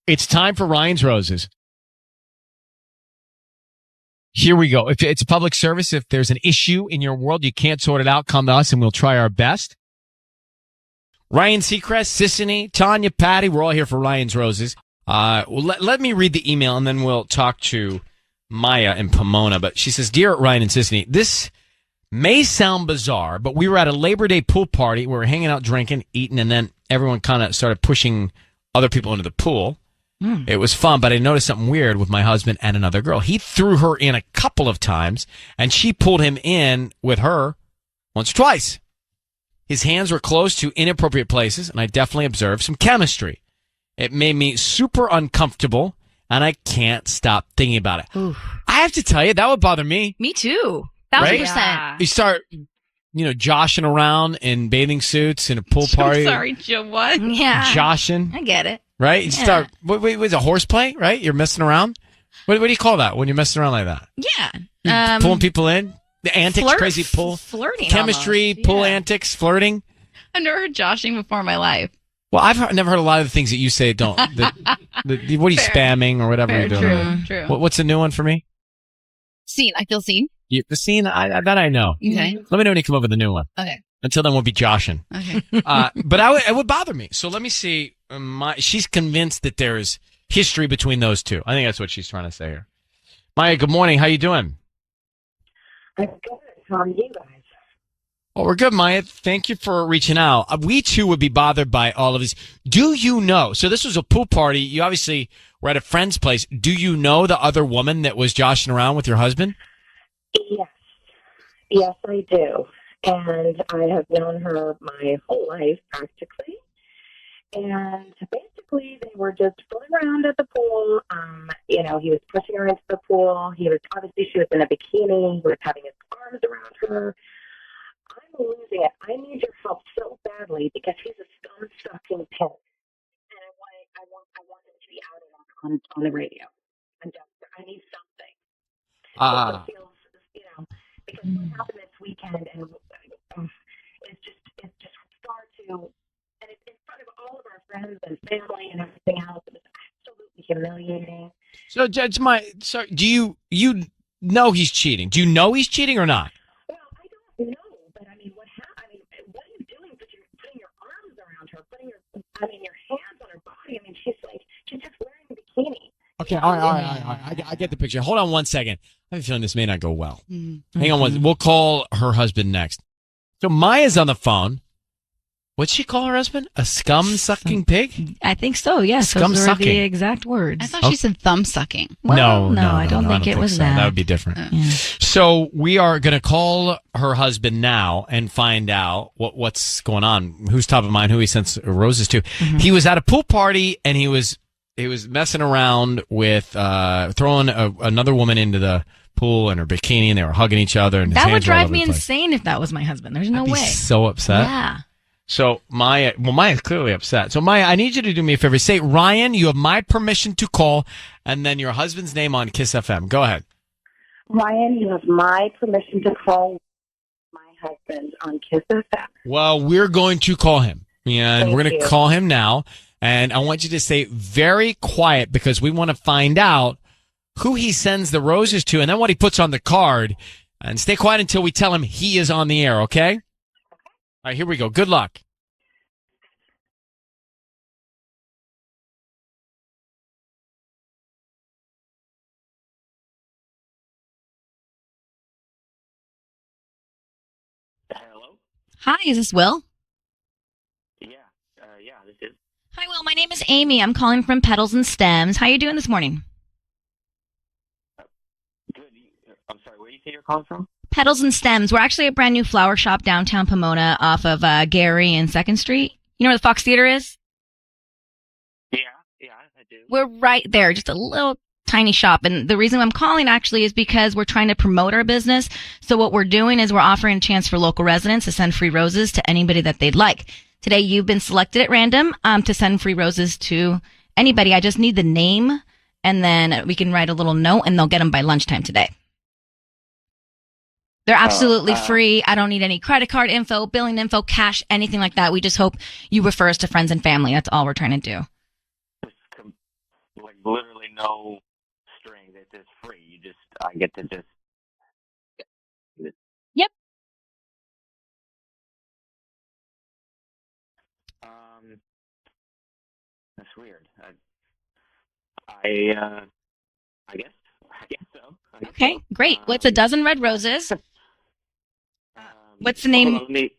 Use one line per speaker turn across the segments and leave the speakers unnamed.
It's time for Ryan's Roses. Here we go. If it's a public service, if there's an issue in your world, you can't sort it out, come to us and we'll try our best. Ryan Seacrest, Sissany, Tanya, Patty, we're all here for Ryan's Roses. Let me read the email and then we'll talk to Maya in Pomona. But she says, Dear Ryan and Sissany, this may sound bizarre, but we were at a Labor Day pool party. We were hanging out, drinking, eating, and then everyone kind of started pushing other people into the pool. It was fun, but I noticed something weird with my husband and another girl. He threw her in a couple of times, and she pulled him in with her once or twice. His hands were close to inappropriate places, and I definitely observed some chemistry. It made me super uncomfortable, and I can't stop thinking about it.
Oof.
I have to tell you, that would bother me.
Me too.
1,000%.
Yeah.
You start, joshing around in bathing suits in a pool party.
I'm sorry, Joe, what?
Yeah.
Joshing.
I get it.
Right? You start, wait, was it horseplay, right? You're messing around? What do you call that when you're messing around like that?
Yeah.
You're pulling people in? The antics, crazy pull?
Flirting.
Chemistry,
almost.
pull antics, flirting?
I've never heard joshing before in my life.
Well, I've never heard a lot of the things that you say don't. What are you spamming or whatever you're doing?
True.
What's the new one for me?
Seen. I feel seen.
The scene, that I know.
Okay.
Let me know when you come up with a new one.
Okay.
Until then, we'll be joshing.
Okay.
But it would bother me. So let me see. She's convinced that there's history between those two. I think that's what she's trying to say here. Maya, good morning. How you doing?
I'm good. How are you guys?
Well, we're good, Maya. Thank you for reaching out. We, too, would be bothered by all of this. Do you know? So this was a pool party. You obviously were at a friend's place. Do you know the other woman that was joshing around with your husband?
Yes. Yes, I do. And I have known her my whole life, practically. And basically, they were just fooling around at the pool. He was pushing her into the pool. She was in a bikini. He was having his arms around her. I'm losing it. I need your help so badly because he's a scum-sucking pimp. And I want him to be out on the radio. I'm desperate. I need something. It feels, because what happened this weekend, and it's just far too, and it's in front of all of our friends and family and everything else. It was absolutely humiliating.
So, Judge, do you know he's cheating? Do you know he's cheating or not?
Well, I don't know, but what are you doing? Putting your arms around her, your hands on her body. She's just wearing a bikini.
Okay, all right. I get the picture. Hold on one second. I have a feeling this may not go well. Mm-hmm. Hang on one. We'll call her husband next. So Maya's on the phone. What'd she call her husband? A scum-sucking pig?
I think so, yes. Those were
Scum-sucking.
the exact words.
I thought she said thumb sucking.
Well, no, I don't think it was
so.
that.
That would be different.
Yeah.
So we are going to call her husband now and find out what's going on, who's top of mind, who he sends roses to. Mm-hmm. He was at a pool party and he was messing around with throwing another woman into the pool in her bikini, and they were hugging each other. And his
that
hands
would
were all
drive
over
me
the place.
insane if that was my husband. There's no
I'd be
way.
so upset.
Yeah.
So Maya's clearly upset. So Maya, I need you to do me a favor. Say, Ryan, you have my permission to call, and then your husband's name on Kiss FM. Go ahead.
Ryan, you have my permission to call my husband on Kiss FM.
Well, we're going to call him, and we're going to call him now. And I want you to stay very quiet because we want to find out who he sends the roses to and then what he puts on the card. And stay quiet until we tell him he is on the air, okay? All right, here we go. Good luck.
Hello?
Hi, is this Will?
Yeah, this is.
Hi, Will. My name is Amy. I'm calling from Petals and Stems. How are you doing this morning?
Good. I'm sorry, where do you say you're calling from?
Petals and Stems. We're actually a brand new flower shop downtown Pomona off of Gary and 2nd Street. You know where the Fox Theater is?
Yeah, I do.
We're right there, just a little tiny shop. And the reason I'm calling actually is because we're trying to promote our business. So what we're doing is we're offering a chance for local residents to send free roses to anybody that they'd like. Today, you've been selected at random to send free roses to anybody. I just need the name, and then we can write a little note, and they'll get them by lunchtime today. They're absolutely free. I don't need any credit card info, billing info, cash, anything like that. We just hope you refer us to friends and family. That's all we're trying to do.
like literally no strings. It's just free. I get to just.
Yep.
That's weird. I guess so.
Okay, great. What's a dozen red roses? What's the name?
Hold on, let me.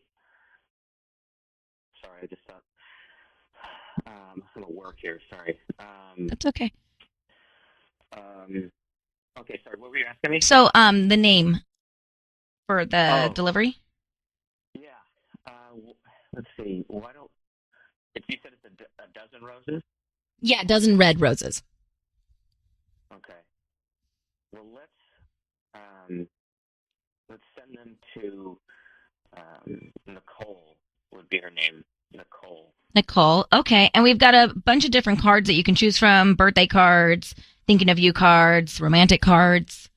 Sorry, I just thought. I'm gonna work here. Sorry.
That's okay.
Okay, sorry. What were you asking me?
So, the name for the
Oh.
delivery?
Yeah. Let's see. Why don't? If you said it's a dozen roses.
Yeah, a dozen red roses.
Okay. Well, let's send them to Nicole. Would be her name, Nicole.
Nicole. Okay, and we've got a bunch of different cards that you can choose from: birthday cards, thinking of you cards, romantic cards.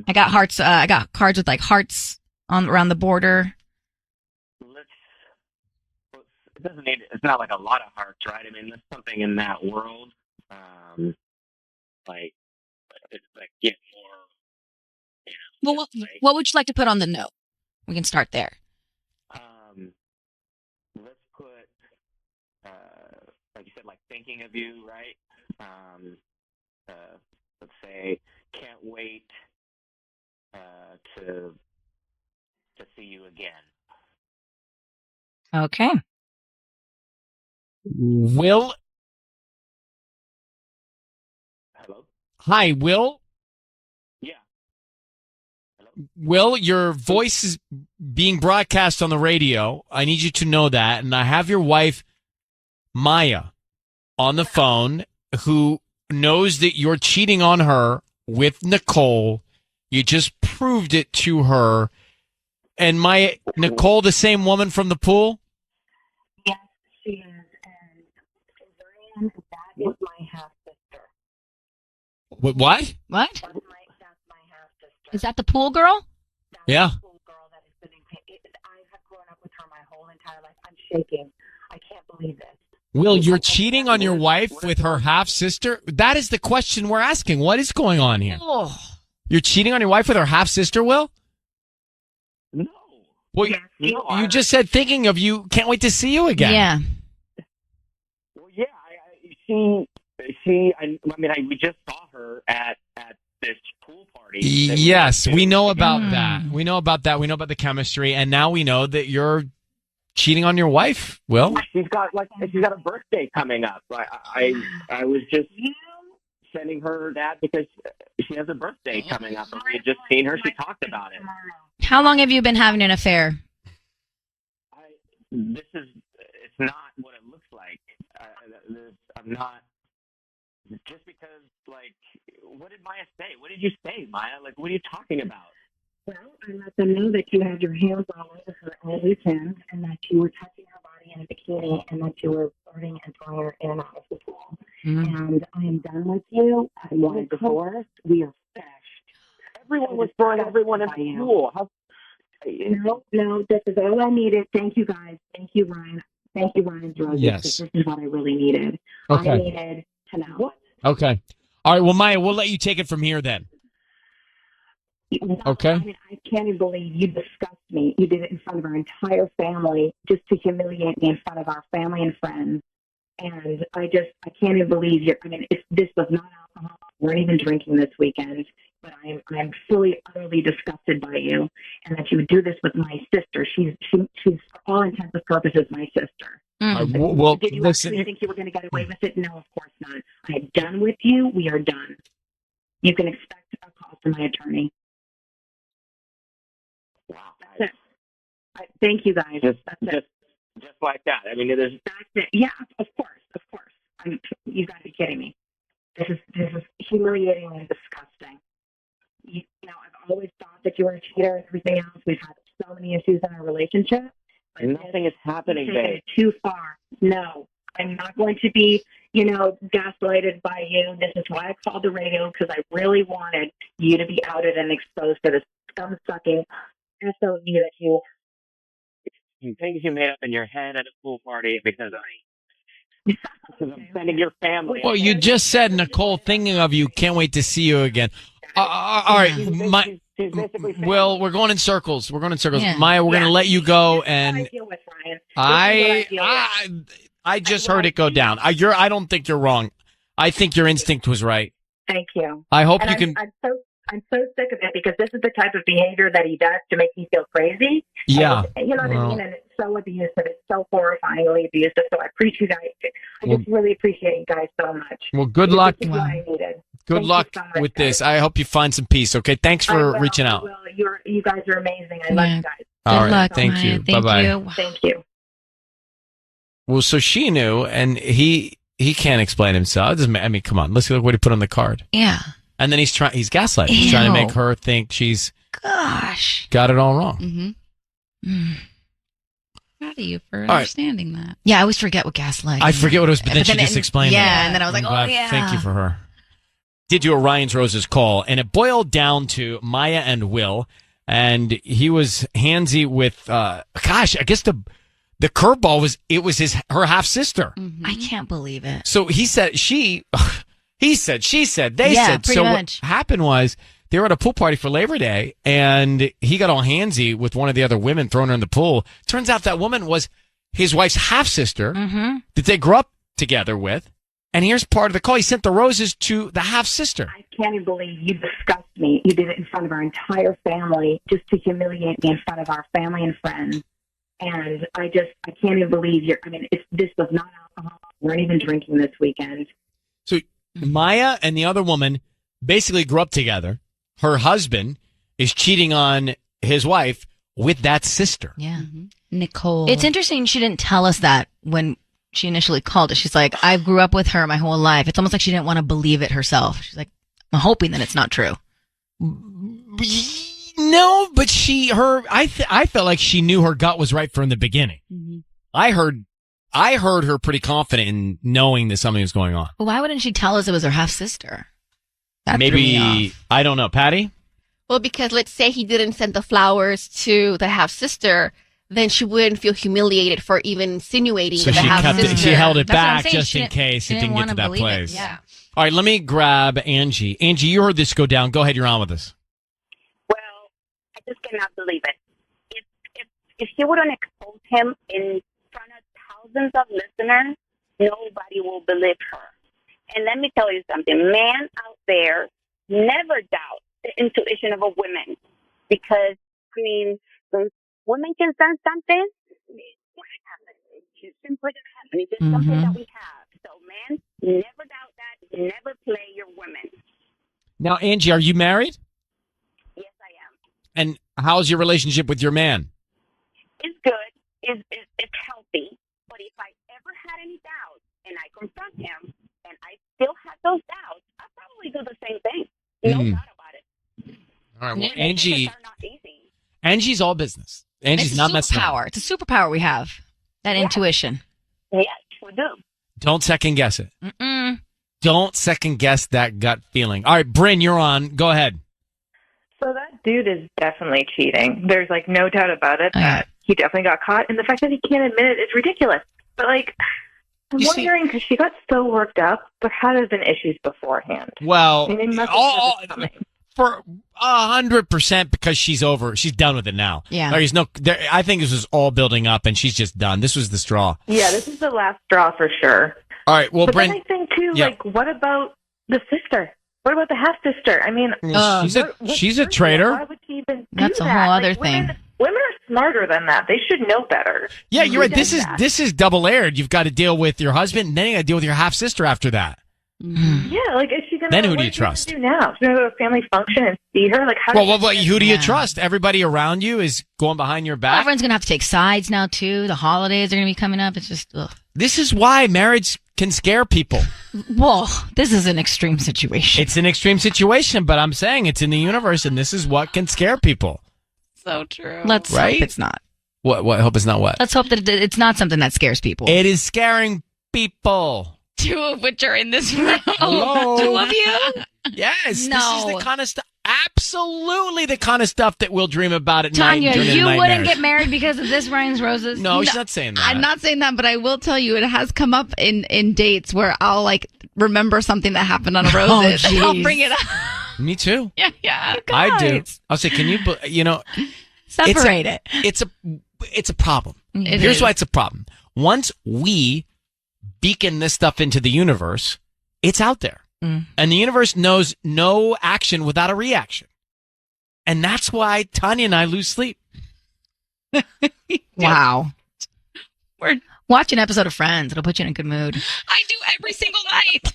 I got hearts. I got cards with like hearts on around the border.
It doesn't need. It's not like a lot of hearts, right? I mean, there's something in that world. Like it's like get more.
Well, what would you like to put on the note?
We can start there.
Let's put, like you said, like thinking of you, right? Let's say, can't wait to see you again.
Okay.
Will.
Hello?
Hi, Will.
Yeah. Hello?
Will, your voice is being broadcast on the radio. I need you to know that. And I have your wife, Maya, on the phone, who knows that you're cheating on her with Nicole. You just proved it to her. And Nicole, the same woman from the pool?
Yes, she is. And Brian, that is my half sister.
What?
What?
That's my half sister.
Is that the pool girl?
That's
Yeah.
the pool girl that is sitting. I have grown up with her my whole entire life. I'm shaking. I can't believe this.
Will, you're cheating on your wife with her half sister? That is the question we're asking. What is going on here?
Oh.
You're cheating on your wife with her half sister, Will?
No.
Well,
Yes,
you just said thinking of you. Can't wait to see you again.
Yeah.
Well, yeah. We just saw her at this pool party.
Yes, we know about
Mm.
that. We know about that. We know about the chemistry, and now we know that you're cheating on your wife. Will,
she's got a birthday coming up. I was just sending her that because she has a birthday coming up, and we had just seen her. She talked about it.
How long have you been having an affair?
It's not what it looks like. I'm not. Just because, like, what did Maya say? What did you say, Maya? Like, what are you talking about?
Well, I let them know that you had your hands all over her all weekend and that you were touching her body in a bikini and that you were flirting and throwing her in and out of the pool. And I am done with you. I want a divorce. We are finished.
Everyone was throwing everyone in the pool.
No, this is all I needed. Thank you, guys. Thank you, Ryan. Thank you, Ryan Roses.
Yes.
This is what I really needed.
Okay.
I needed to know. What?
Okay. All right. Well, Maya, we'll let you take it from here then. Okay.
I mean, I can't even believe you discussed me. You did it in front of our entire family just to humiliate me in front of our family and friends. And I can't even believe if this was not alcohol, we weren't even drinking this weekend, but I'm fully, utterly disgusted by you and that you would do this with my sister. She's for all intents and purposes my sister.
Well,
Did you
listen.
actually think you were going to get away with it? No, of course not. I'm done with you. We are done. You can expect a call from my attorney.
Wow.
That's it. Thank you, guys.
Just like that. I mean,
That's it. Yeah, of course. You got to be kidding me. This is humiliating and disgusting. I've always thought that you were a cheater and everything else. We've had so many issues in our relationship. But
nothing is happening,
taking
babe.
it too far. No, I'm not going to be, gaslighted by you. This is why I called the radio, because I really wanted you to be outed and exposed to this scum-sucking SOB that you.
Things you made up in your head at a pool party because Because I'm sending your family.
Well, you just said, Nicole, thinking of you, can't wait to see you again. All right,
She's basically saying,
Well, we're going in circles.
Yeah.
Maya, we're going to let you go, and
This is what I deal with.
I just heard it go down. I don't think you're wrong. I think your instinct was right.
Thank you.
I hope
And
you can.
I'm so sick of it because this is the type of behavior that he does to make me feel crazy.
Yeah.
And, you know what I mean? And it's so abusive. It's so horrifyingly abusive. So I appreciate you guys. I just really appreciate you guys so much.
Well, good luck.
This is what I needed.
Good
Thank
luck
you so much,
with
guys.
this. I hope you find some peace. Okay. Thanks
I
for
will,
reaching
I
out.
will. You guys are amazing. I love you guys.
All
Good
right.
luck,
Thank
Maya.
you.
Thank
Bye-bye.
you.
Thank you.
Well, so she knew, and he can't explain himself. It doesn't, I mean, come on. Let's look what he put on the card.
Yeah.
And then he's gaslighting. He's trying to make her think she's
Gosh.
got it all wrong.
Mm-hmm. Proud of you for
right.
understanding that.
Yeah, I always forget what gaslighting.
I forget what it was, but then she
then
just
it-
explained it.
Yeah, and then I was like,
I'm
oh,
glad.
yeah.
Thank you for her. Did do a Ryan's Roses call, and it boiled down to Maya and Will, and he was handsy with, gosh, I guess the curveball was, it was her half sister.
I can't believe it.
So he said, he said, she said, they
Yeah,
said.
pretty
So
much.
what happened was they were at a pool party for Labor Day, and he got all handsy with one of the other women, throwing her in the pool. Turns out that woman was his wife's half sister that they grew up together with. And here's part of the call. He sent the roses to the half sister.
I can't even believe you discussed me. You did it in front of our entire family just to humiliate me in front of our family and friends. And I can't even believe this was not alcohol. We weren't even drinking this weekend.
So Maya and the other woman basically grew up together. Her husband is cheating on his wife with that sister.
Yeah.
Nicole.
It's interesting she didn't tell us that when she initially called it. She's like, I grew up with her my whole life. It's almost like she didn't want to believe it herself. She's like, I'm hoping that it's not true.
No, but I felt like she knew her gut was right from the beginning. I heard her pretty confident in knowing that something was going on.
But why wouldn't she tell us it was her half sister? That threw me
Maybe,
off.
I don't know. Patty?
Well, because let's say he didn't send the flowers to the half sister, then she wouldn't feel humiliated for even insinuating
So
that the
she
half
kept it,
sister.
she held it
That's what I'm
back
saying.
just
She
in
didn't-
case
she
it
didn't
didn't get
wanna
to that
believe it.
place.
Yeah.
All right, let me grab Angie. Angie, you heard this go down. Go ahead. You're on with us.
Well, I just cannot believe it. If she wouldn't expose him in front of thousands of listeners, nobody will believe her. And let me tell you something. Men out there never doubt the intuition of a woman. Because, when women can sense something, it's simply going to happen. It's just something that we have. So, men, never doubt that. Never play your women.
Now, Angie, are you married?
Yes, I am.
And how's your relationship with your man?
It's good. It's healthy. But if I ever had any doubts and I confront him and I still have those doubts, I'll probably do the same thing. No doubt about it.
All right, well,
Relationships are not easy.
Angie's all business. Angie's
It's
not
a
messing around.
superpower. It's a superpower we have. That intuition.
Yes, we do.
Don't second guess it.
Mm-mm.
Don't second guess that gut feeling. All right, Bryn, you're on. Go ahead.
So that dude is definitely cheating. There's no doubt about it
Oh, yeah.
that he definitely got caught. And the fact that he can't admit it is ridiculous. But I'm
You see-
wondering because she got so worked up, there had to have been issues beforehand.
Well,
I mean, they must have
all-
had it coming.
for 100% because she's done with it now.
Yeah.
I think this was all building up and she's just done. This was the straw.
Yeah, this is the last straw for sure.
All right, well,
But
Bryn,
then I think too,
yeah.
what about the sister? What about the half sister? I mean,
she's a traitor.
Why would she even do
That's a
that?
whole other thing.
Women are smarter than that. They should know better.
Yeah, you're right.
Who
This
does
is
that?
this is double layered. You've got to deal with your husband, and then you got to deal with your half sister after that.
Yeah, is she gonna?
Then who do
what
you
is she gonna
trust?
do now? She's gonna go to a family function and see her. How?
Well,
does she
who do you
Yeah.
trust? Everybody around you is going behind your back.
Everyone's going to have to take sides now, too. The holidays are going to be coming up. It's just, ugh.
This is why marriage can scare people.
Whoa, this is an extreme situation.
It's an extreme situation, but I'm saying it's in the universe, and this is what can scare people.
So true.
Let's
Right?
hope it's not.
What? Hope it's not what?
Let's hope that it's not something that scares people.
It is scaring people.
Two of which are in this room.
Hello?
Two of you?
Yes, this is
No.
the kind of stuff. absolutely the kind of stuff that we'll dream about at
Tanya,
night. During the
you wouldn't
nightmares.
get married because of this, Ryan's Roses?
No, she's not saying that.
I'm not saying that, but I will tell you, it has come up in dates where I'll like remember something that happened on a roses. and I'll
jeez.
bring it up.
Me too.
Yeah.
I do. I'll say, can you?
Separate it.
It's a problem.
It
Here's
is.
why it's a problem. Once we beacon this stuff into the universe, it's out there. And the universe knows no action without a reaction. And that's why Tanya and I lose sleep.
Wow. Watch an episode of Friends. It'll put you in a good mood.
I do every single night.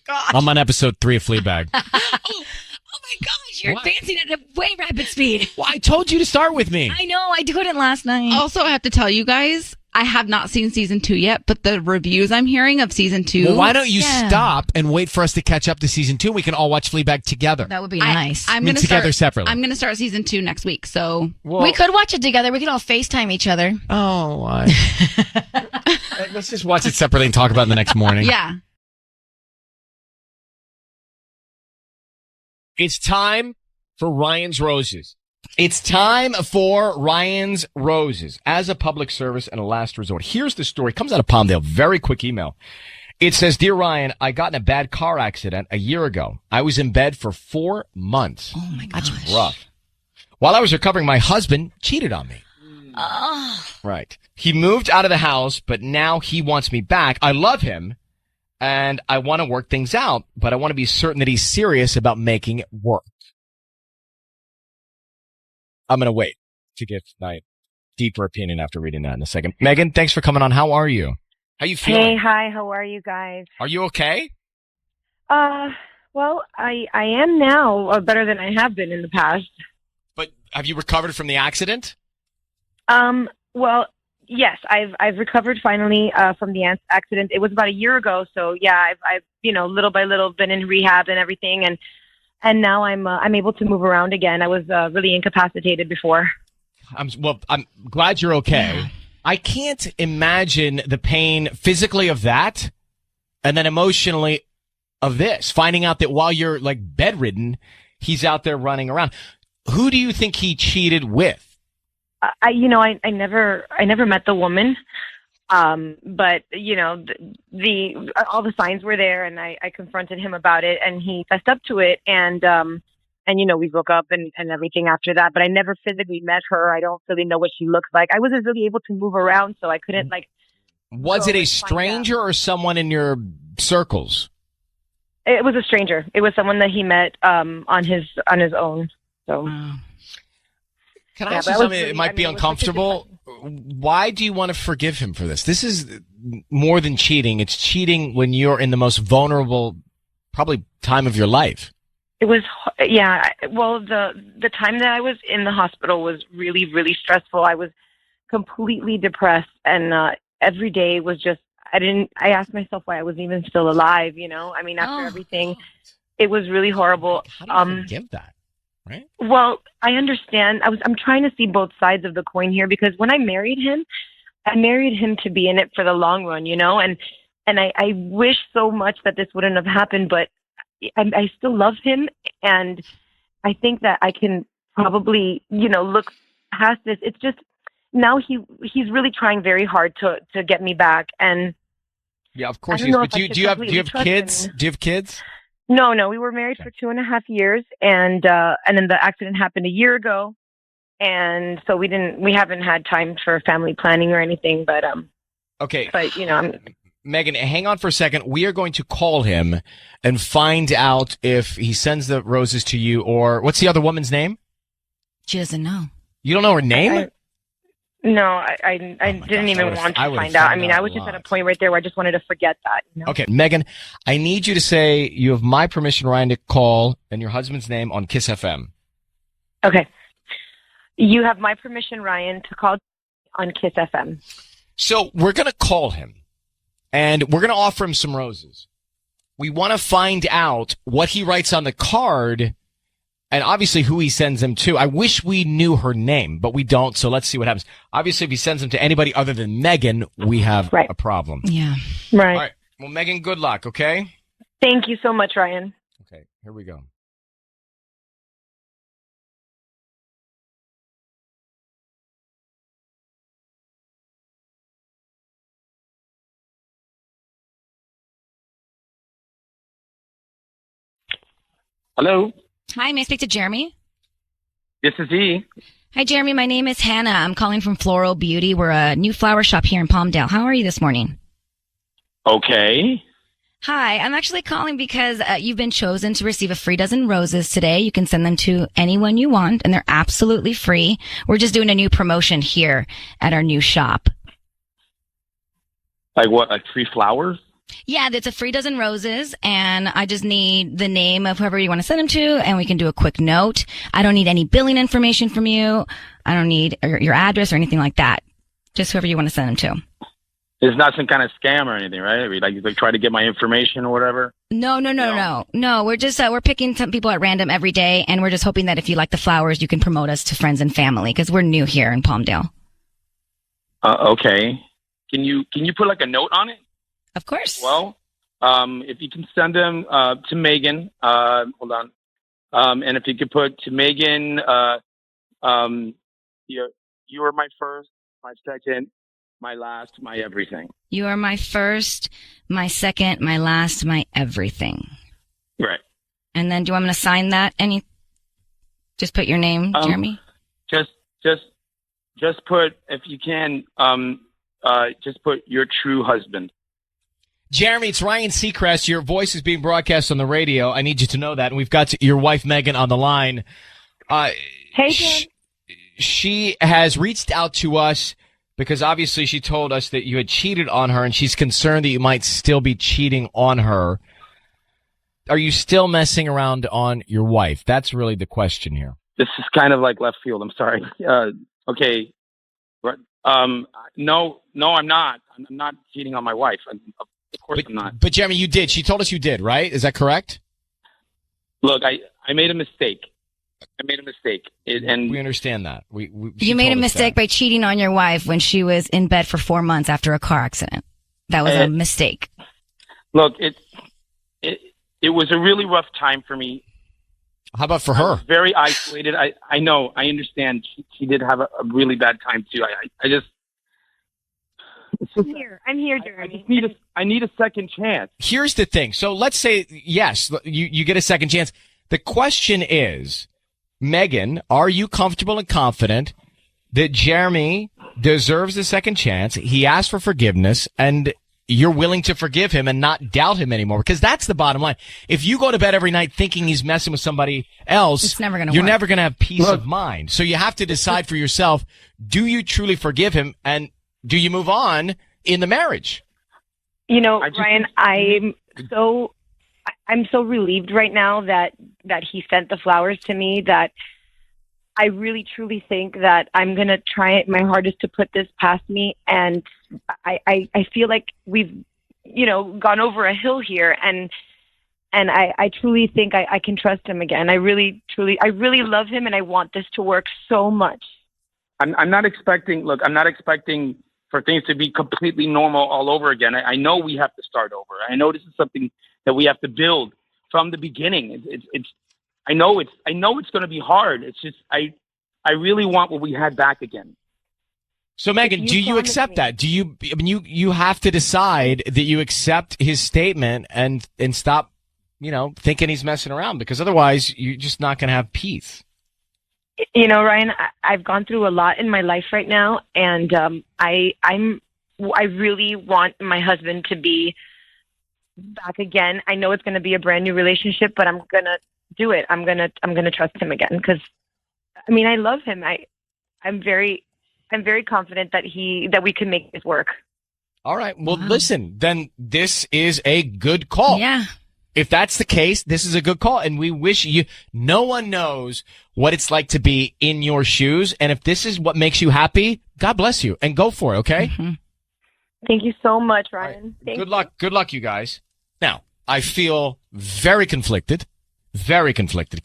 God.
I'm on episode 3 of Fleabag.
Oh my gosh, you're
What?
Advancing at a way rapid speed.
Well, I told you to start with me.
I know. I couldn't last night.
Also, I have to tell you guys, I have not seen season 2 yet, but the reviews I'm hearing of season 2.
Well, why don't you
Yeah.
stop and wait for us to catch up to season 2? We can all watch Fleabag together.
That would be nice.
I'm
I mean,
gonna
together
start,
separately.
I'm going to start season 2 next week. So
We could watch it together. We could all FaceTime each other.
Oh, why? Let's just watch it separately and talk about it the next morning.
yeah.
It's time for Ryan's Roses. It's time for Ryan's Roses as a public service and a last resort. Here's the story. It comes out of Palmdale. Very quick email. It says, Dear Ryan, I got in a bad car accident a year ago. I was in bed for 4 months.
Oh, my gosh.
That's rough. While I was recovering, my husband cheated on me.
Oh.
Right. He moved out of the house, but now he wants me back. I love him, and I want to work things out, but I want to be certain that he's serious about making it work. I'm going to wait to get my deeper opinion after reading that in a second. Megan, thanks for coming on. How are you? How you feeling?
Hey, hi, how are you guys?
Are you okay?
Well, I am now better than I have been in the past.
But have you recovered from the accident?
Well, yes, I've recovered finally from the accident. It was about a year ago, so yeah, I've little by little been in rehab and everything, and now I'm able to move around again. I was really incapacitated before.
I'm glad you're okay.
Yeah.
I can't imagine the pain physically of that, and then emotionally of this. Finding out that while you're like bedridden, he's out there running around. Who do you think he cheated with?
I never met the woman, but the all the signs were there, and I confronted him about it, and he fessed up to it, and we broke up and everything after that. But I never physically met her. I don't really know what she looks like. I wasn't really able to move around, so I couldn't
Was it a stranger or someone in your circles?
It was a stranger. It was someone that he met on his own. So.
Can I
Yeah,
ask you
but I was
something that
really-
might be
it was
uncomfortable? Why do you want to forgive him for this? This is more than cheating. It's cheating when you're in the most vulnerable, probably time of your life.
It was, yeah. Well, the time that I was in the hospital was really, really stressful. I was completely depressed, and every day was just. I asked myself why I was even still alive. I mean, after everything, it was really horrible.
How do you forgive that? Right?
Well, I understand. I'm trying to see both sides of the coin here, because when I married him to be in it for the long run, and I wish so much that this wouldn't have happened, but I still love him, and I think that I can probably, look past this. It's just now he's really trying very hard to get me back, and
Yeah, of course.
I don't know
But
if
do
I
you
should
do you have
completely trust
kids?
him.
Do you have kids?
No, we were married for 2.5 years, and then the accident happened a year ago, and so we haven't had time for family planning or anything, but
Okay.
I'm.
Megan, hang on for a second. We are going to call him and find out if he sends the roses to you, or what's the other woman's name?
She doesn't know.
You don't know her name?
No, I
Oh my
didn't
gosh,
even
I would've
want to
found
find out. I mean,
out
I
a
was just at a
lot.
point right there where I just wanted to forget that.
Okay, Megan, I need you to say you have my permission, Ryan, to call and your husband's name on Kiss FM.
Okay. You have my permission, Ryan, to call on Kiss FM.
So we're going to call him and we're going to offer him some roses. We want to find out what he writes on the card and obviously who he sends them to. I wish we knew her name, but we don't. So let's see what happens. Obviously, if he sends them to anybody other than Megan, we have
Right.
a problem.
Yeah.
Right.
All right. Well, Megan, good luck. Okay.
Thank you so much, Ryan.
Okay. Here we go.
Hello,
Hi, may I speak to Jeremy?
this is he.
Hi, Jeremy. My name is Hannah. I'm calling from Floral Beauty. We're a new flower shop here in Palmdale. How are you this morning?
Okay.
Hi, I'm actually calling because you've been chosen to receive a free dozen roses today. You can send them to anyone you want, and they're absolutely free. We're just doing a new promotion here at our new shop.
Like what? Like free flowers?
Yeah, it's a free dozen roses, and I just need the name of whoever you want to send them to, and we can do a quick note. I don't need any billing information from you. I don't need your address or anything like that. Just whoever you want to send them to.
It's not some kind of scam or anything, right? Like try to get my information or whatever.
No. We're just we're picking some people at random every day, and we're just hoping that if you like the flowers, you can promote us to friends and family because we're new here in Palmdale.
Okay. Can you put like a note on it?
Of course.
Well, if you can send them to Megan, hold on, and if you could put to Megan, you are my first, my second, my last, my everything.
You are my first, my second, my last, my everything.
Right.
And then, do you want me to sign that? Just put your name, Jeremy.
Just put, if you can, just put your true husband.
Jeremy, it's Ryan Seacrest. Your voice is being broadcast on the radio. I need you to know that. And we've got your wife, Megan, on the line.
Hey, Jen.
She has reached out to us because obviously she told us that you had cheated on her, and she's concerned that you might still be cheating on her. Are you still messing around on your wife? That's really the question here.
This is kind of like left field. I'm sorry. Okay. No, I'm not. I'm not cheating on my wife. Of course I'm not.
But Jeremy, you did. She told us you did, right? Is that correct?
Look, I made a mistake. And
we understand that.
You made a mistake by cheating on your wife when she was in bed for 4 months after a car accident. That was a mistake.
Look, it was a really rough time for me.
How about for her?
I was very isolated. I know. I understand. She did have a really bad time too.
I'm here, Jeremy.
I need a second chance.
Here's the thing. So let's say, yes, you get a second chance. The question is, Megan, are you comfortable and confident that Jeremy deserves a second chance? He asked for forgiveness, and you're willing to forgive him and not doubt him anymore? Because that's the bottom line. If you go to bed every night thinking he's messing with somebody else,
it's never gonna
you're
work.
never going to have peace of mind. So you have to decide for yourself, do you truly forgive him, and do you move on in the marriage?
You know, Ryan, I'm so relieved right now that he sent the flowers to me, that I really truly think that I'm going to try my hardest to put this past me. And I feel like we've, gone over a hill here, and I truly think I can trust him again. I really love him, and I want this to work so much.
I'm not expecting for things to be completely normal all over again. I know we have to start over. I know this is something that we have to build from the beginning. I know it's going to be hard. It's just, I really want what we had back again.
So Megan, do you accept that? You have to decide that you accept his statement and stop, thinking he's messing around, because otherwise you're just not going to have peace.
Ryan, I've gone through a lot in my life right now, and I really want my husband to be back again. I know it's going to be a brand new relationship, but I'm going to do it. I'm going to trust him again, because I love him. I'm very confident that we can make this work.
All right. Well, listen, then this is a good call.
Yeah.
If that's the case, this is a good call, and we wish you. No one knows what it's like to be in your shoes, and if this is what makes you happy, God bless you, and go for it. Okay.
Mm-hmm.
Thank you so much, Ryan.
Right. Good luck. Good luck, you guys. Now, I feel very conflicted. Very conflicted.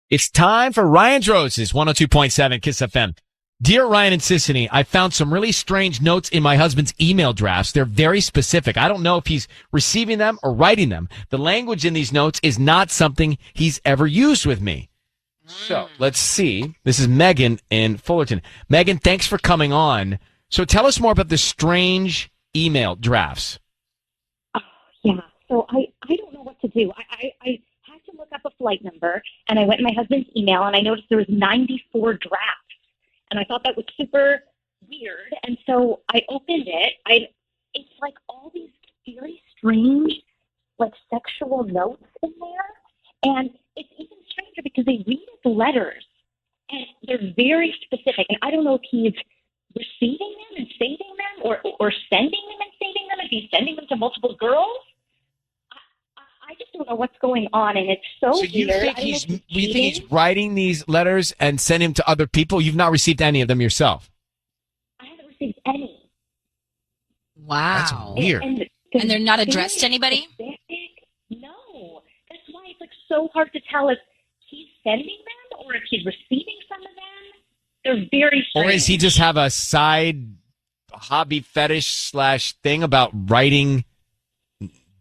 It's time for Ryan's Roses, 102.7 Kiss FM. Dear Ryan and Sissany, I found some really strange notes in my husband's email drafts. They're very specific. I don't know if he's receiving them or writing them. The language in these notes is not something he's ever used with me. So let's see. This is Megan in Fullerton. Megan, thanks for coming on. So tell us more about the strange email drafts.
Yeah. So I don't know what to do. I had to look up a flight number, and I went in my husband's email, and I noticed there was 94 drafts, and I thought that was super weird. And so I opened it. It's like all these very strange, like sexual notes in there, and it's even stranger because they read as letters, and they're very specific. And I don't know if he's receiving them and saving them, or sending them and saving them, if he's sending them to multiple girls. I just don't know what's going on, and it's so
So you
weird.
think he's writing these letters and sending them to other people? You've not received any of them yourself.
I haven't received any.
That's
Wow.
weird.
And they're not addressed to anybody?
No. That's why it's like so hard to tell if he's sending them or if he's receiving some of them. They're very strange.
Or does he just have a side hobby fetish / thing about writing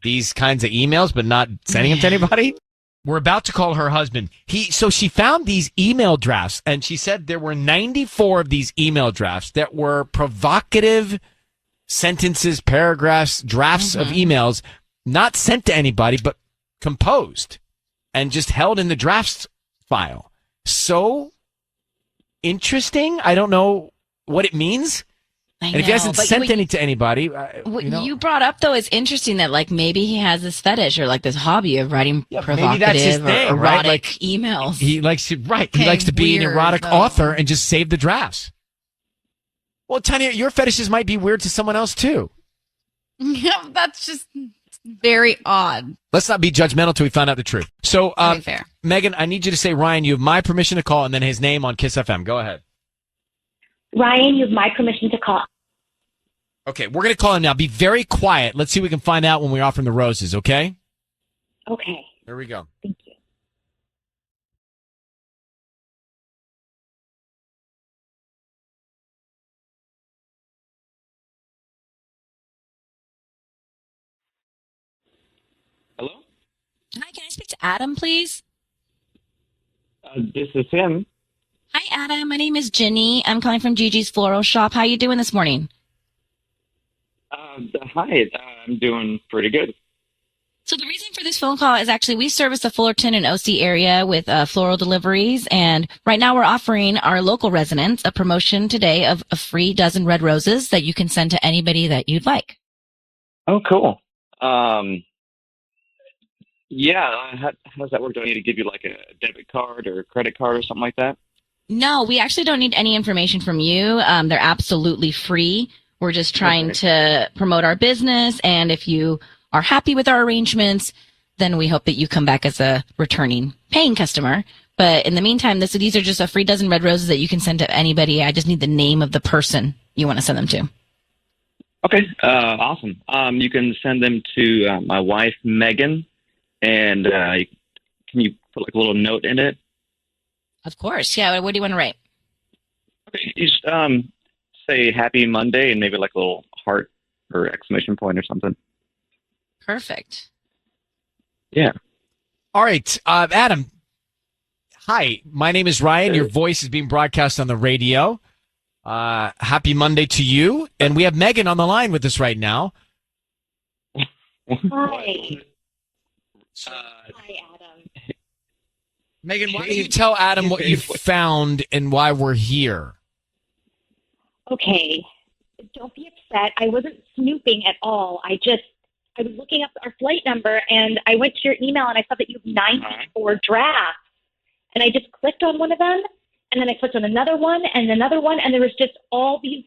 these kinds of emails but not sending them to anybody? We're about to call her husband. So she found these email drafts, and she said there were 94 of these email drafts that were provocative sentences, paragraphs, drafts of emails not sent to anybody but composed and just held in the drafts file. So interesting. I don't know what it means. And if he hasn't sent any to anybody,
what you brought up, though, is interesting that, like, maybe he has this fetish or, like, this hobby of writing provocative
that's his
or
thing,
erotic
right? Like,
emails.
He likes to He likes to be an erotic author and just save the drafts. Well, Tanya, your fetishes might be weird to someone else, too.
Yeah, that's just very odd.
Let's not be judgmental till we find out the truth. So,
Very fair.
Megan, I need you to say, Ryan, you have my permission to call, and then his name on Kiss FM. Go ahead.
Ryan, you have my permission to call.
Okay, we're going to call him now. Be very quiet. Let's see what we can find out when we offer him the roses, okay?
Okay.
Here we go.
Thank you.
Hello?
Hi, can I speak to Adam, please?
This is him.
Hi, Adam. My name is Jenny. I'm calling from Gigi's Floral Shop. How you doing this morning?
Hi, I'm doing pretty good.
So the reason for this phone call is actually we service the Fullerton and OC area with floral deliveries. And right now we're offering our local residents a promotion today of a free dozen red roses that you can send to anybody that you'd like.
Oh, cool. Yeah, how does that work? Do I need to give you like a debit card or a credit card or something like that?
No, we actually don't need any information from you. They're absolutely free. We're just trying to promote our business. And if you are happy with our arrangements, then we hope that you come back as a returning paying customer. But in the meantime, these are just a free dozen red roses that you can send to anybody. I just need the name of the person you want to send them to.
Okay, awesome. You can send them to my wife, Megan, and can you put like a little note in it?
Of course. Yeah. What do you want to write?
Okay, you just say Happy Monday and maybe like a little heart or exclamation point or something.
Perfect.
Yeah.
All right, Adam. Hi, my name is Ryan. Your voice is being broadcast on the radio. Happy Monday to you. And we have Megan on the line with us right now.
Hi.
Hi,
Adam.
Megan, why don't you tell Adam what you found and why we're here?
Okay. Don't be upset. I wasn't snooping at all. I was looking up our flight number, and I went to your email, and I saw that you have 94 drafts. And I just clicked on one of them, and then I clicked on another one, and there was just all these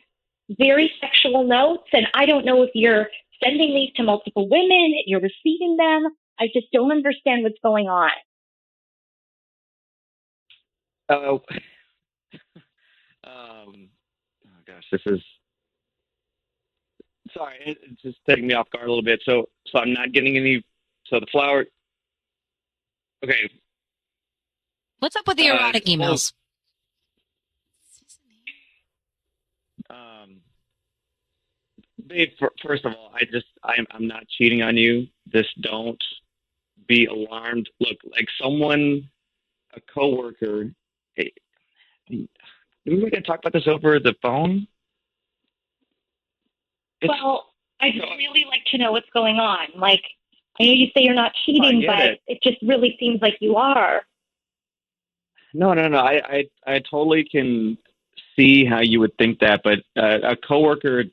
very sexual notes. And I don't know if you're sending these to multiple women, if you're receiving them. I just don't understand what's going on.
Oh, gosh, this is sorry. It's just taking me off guard a little bit. So I'm not getting any. So the flower. Okay.
What's up with the erotic emails?
Babe, first of all, I'm not cheating on you. Just don't be alarmed. Look, like a coworker. Hey, we were going to talk about this over the phone.
Well, I'd really like to know what's going on. Like, I know you say you're not cheating,
get
but it just really seems like you are.
No. I totally can see how you would think that, but a coworker,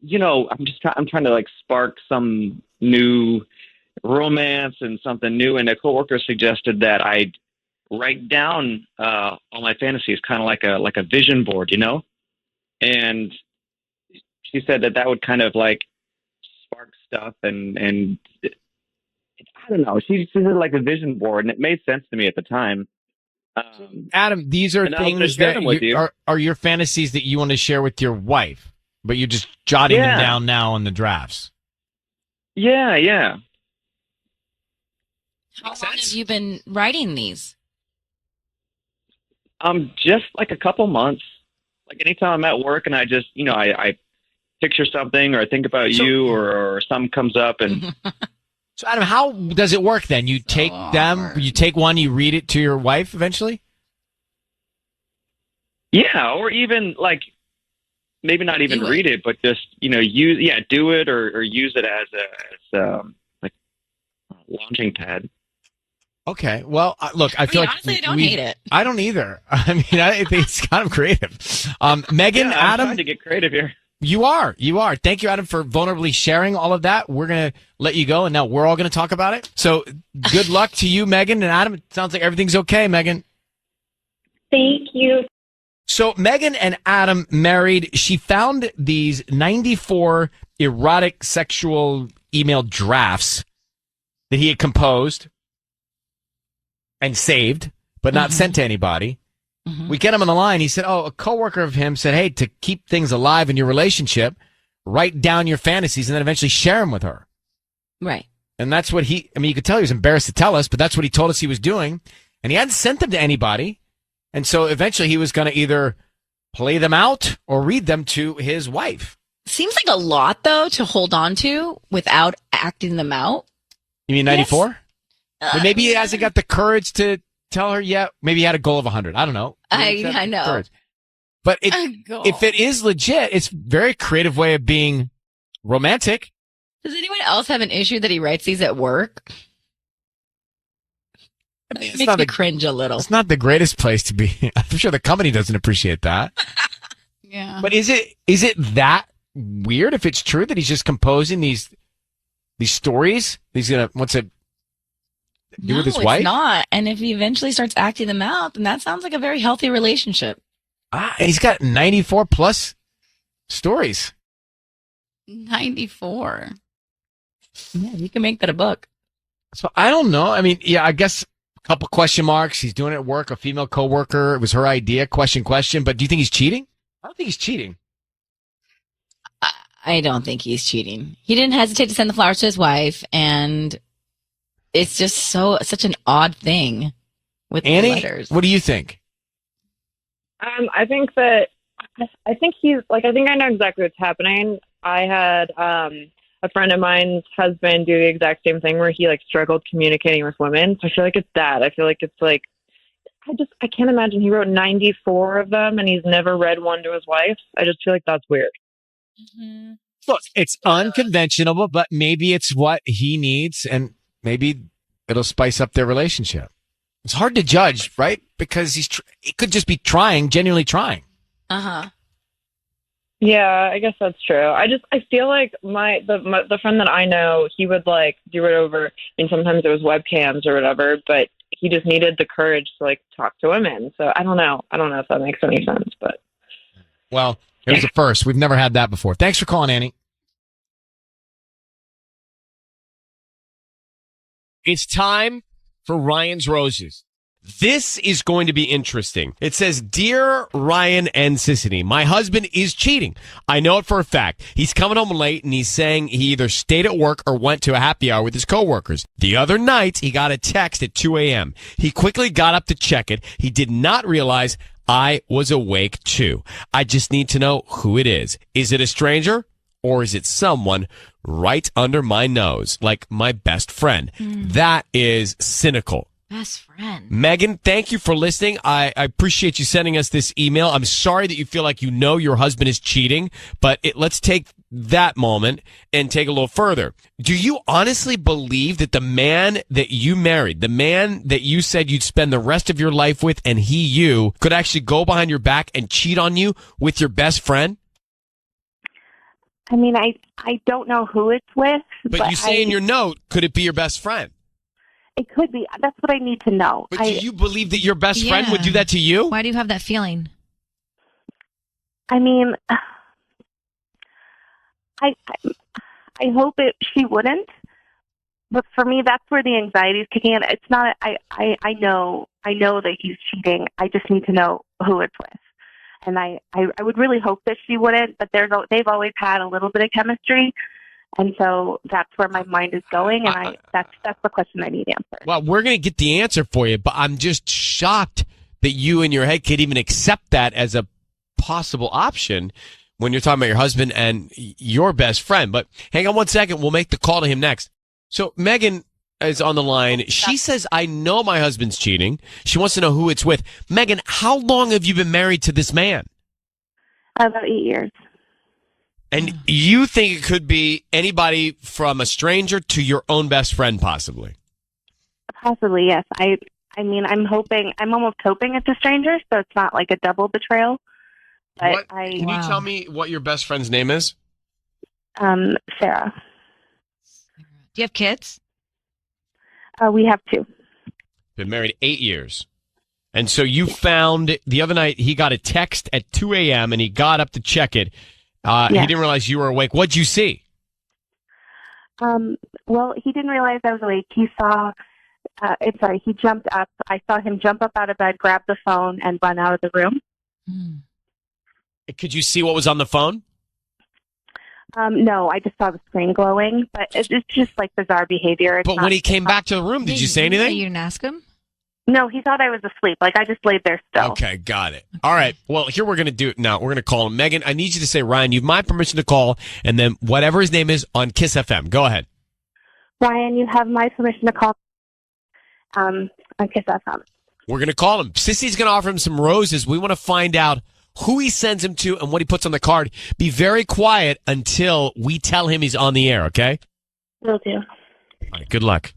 I'm trying to like spark some new romance and something new, and a coworker suggested that I write down all my fantasies, kind of like a vision board, and she said that would kind of like spark stuff, and I don't know. She said like a vision board, and it made sense to me at the time.
Adam, these are
and I was gonna
things
share
that
them with you.
are your fantasies that you want to share with your wife, but you're just jotting them down now on the drafts.
Yeah.
How long have you been writing these?
Just like a couple months. Like anytime I'm at work and I just, I picture something or I think about you or something comes up and.
So Adam, how does it work then? You take you take one, you read it to your wife eventually?
Yeah, or even like maybe not even read it, but just do it or use it as like a launching pad.
Okay. Well, look, I feel like
honestly, I don't hate it.
I don't either. I mean, I think it's kind of creative. Megan,
I'm
Adam,
trying to get creative here.
You are. Thank you, Adam, for vulnerably sharing all of that. We're going to let you go, and now we're all going to talk about it. So good luck to you, Megan, and Adam. It sounds like everything's okay, Megan.
Thank you.
So Megan and Adam married. She found these 94 erotic sexual email drafts that he had composed and saved, but not sent to anybody. We get him on the line. He said, a coworker of him said, hey, to keep things alive in your relationship, write down your fantasies and then eventually share them with her.
Right.
And that's what you could tell he was embarrassed to tell us, but that's what he told us he was doing. And he hadn't sent them to anybody. And so eventually he was going to either play them out or read them to his wife.
Seems like a lot, though, to hold on to without acting them out.
You mean 94? But maybe he hasn't got the courage to tell her yet. Maybe he had a goal of 100. I don't know.
I know.
Courage. But if it is legit, it's a very creative way of being romantic.
Does anyone else have an issue that he writes these at work? It makes me cringe a little.
It's not the greatest place to be. I'm sure the company doesn't appreciate that.
Yeah.
But is it that weird if it's true that he's just composing these stories? He's going to do with his wife?
It's not. And if he eventually starts acting them out, then that sounds like a very healthy relationship.
He's got 94 plus stories.
94. Yeah, you can make that a book.
So I don't know. I mean, yeah, I guess a couple question marks. He's doing it at work. A female coworker. It was her idea. Question. But do you think he's cheating? I don't think he's cheating.
I don't think he's cheating. He didn't hesitate to send the flowers to his wife, and it's just such an odd thing with
Annie,
the letters.
What do you think?
I think he's like, I think I know exactly what's happening. I had a friend of mine's husband do the exact same thing where he like struggled communicating with women. So I feel like it's that. I feel like it's like, I can't imagine he wrote 94 of them and he's never read one to his wife. I just feel like that's weird.
Mm-hmm.
Look, it's unconventional, but maybe it's what he needs, and maybe it'll spice up their relationship. It's hard to judge, right? Because he could just be genuinely trying.
Uh-huh.
Yeah, I guess that's true. I feel like the friend that I know, he would like do it over. I mean, sometimes it was webcams or whatever, but he just needed the courage to like talk to women. So I don't know if that makes any sense, but.
Well, it was a first. We've never had that before. Thanks for calling, Annie.
It's time for Ryan's Roses. This is going to be interesting. It says, Dear Ryan and Sissany, my husband is cheating. I know it for a fact. He's coming home late and he's saying he either stayed at work or went to a happy hour with his coworkers. The other night, he got a text at 2 a.m. He quickly got up to check it. He did not realize I was awake too. I just need to know who it is. Is it a stranger or is it someone right under my nose, like my best friend? That is cynical.
Best friend.
Megan, thank you for listening. I appreciate you sending us this email. I'm sorry that you feel like you know your husband is cheating, but let's take that moment and take a little further. Do you honestly believe that the man that you married, the man that you said you'd spend the rest of your life with, and you could actually go behind your back and cheat on you with your best friend?
I mean, I don't know who it's with.
But you say in your note, could it be your best friend?
It could be. That's what I need to know.
But do you believe that your best friend would do that to you?
Why do you have that feeling?
I mean, I hope she wouldn't. But for me, that's where the anxiety is kicking in. It's not. I know that he's cheating. I just need to know who it's with. And I would really hope that she wouldn't. But they've always had a little bit of chemistry. And so that's where my mind is going, and that's the question I need answered.
Well, we're going to get the answer for you, but I'm just shocked that you in your head could even accept that as a possible option when you're talking about your husband and your best friend. But hang on one second. We'll make the call to him next. So Megan is on the line. She says, I know my husband's cheating. She wants to know who it's with. Megan, how long have you been married to this man?
About 8 years.
And you think it could be anybody from a stranger to your own best friend, possibly?
Possibly, yes. I mean, I'm almost hoping it's a stranger, so it's not like a double betrayal. But
Can you tell me what your best friend's name is?
Sarah.
Do you have kids?
We have 2.
Been married 8 years. And so you found the other night he got a text at 2 a.m. and he got up to check it. He didn't realize you were awake. What'd you see?
Well, he didn't realize I was awake. He saw, he jumped up. I saw him jump up out of bed, grab the phone, and run out of the room.
Could you see what was on the phone?
No, I just saw the screen glowing, but it's just like bizarre behavior.
But when he came back to the room, did you say anything?
You didn't ask him?
No, he thought I was asleep. Like, I just laid there still.
Okay, got it. All right. Well, here we're going to do it now. We're going to call him. Megan, I need you to say, Ryan, you have my permission to call, and then whatever his name is on Kiss FM. Go ahead.
Ryan, you have my permission to call on Kiss FM.
We're going to call him. Sissy's going to offer him some roses. We want to find out who he sends him to and what he puts on the card. Be very quiet until we tell him he's on the air, okay?
Will do.
All right, good luck.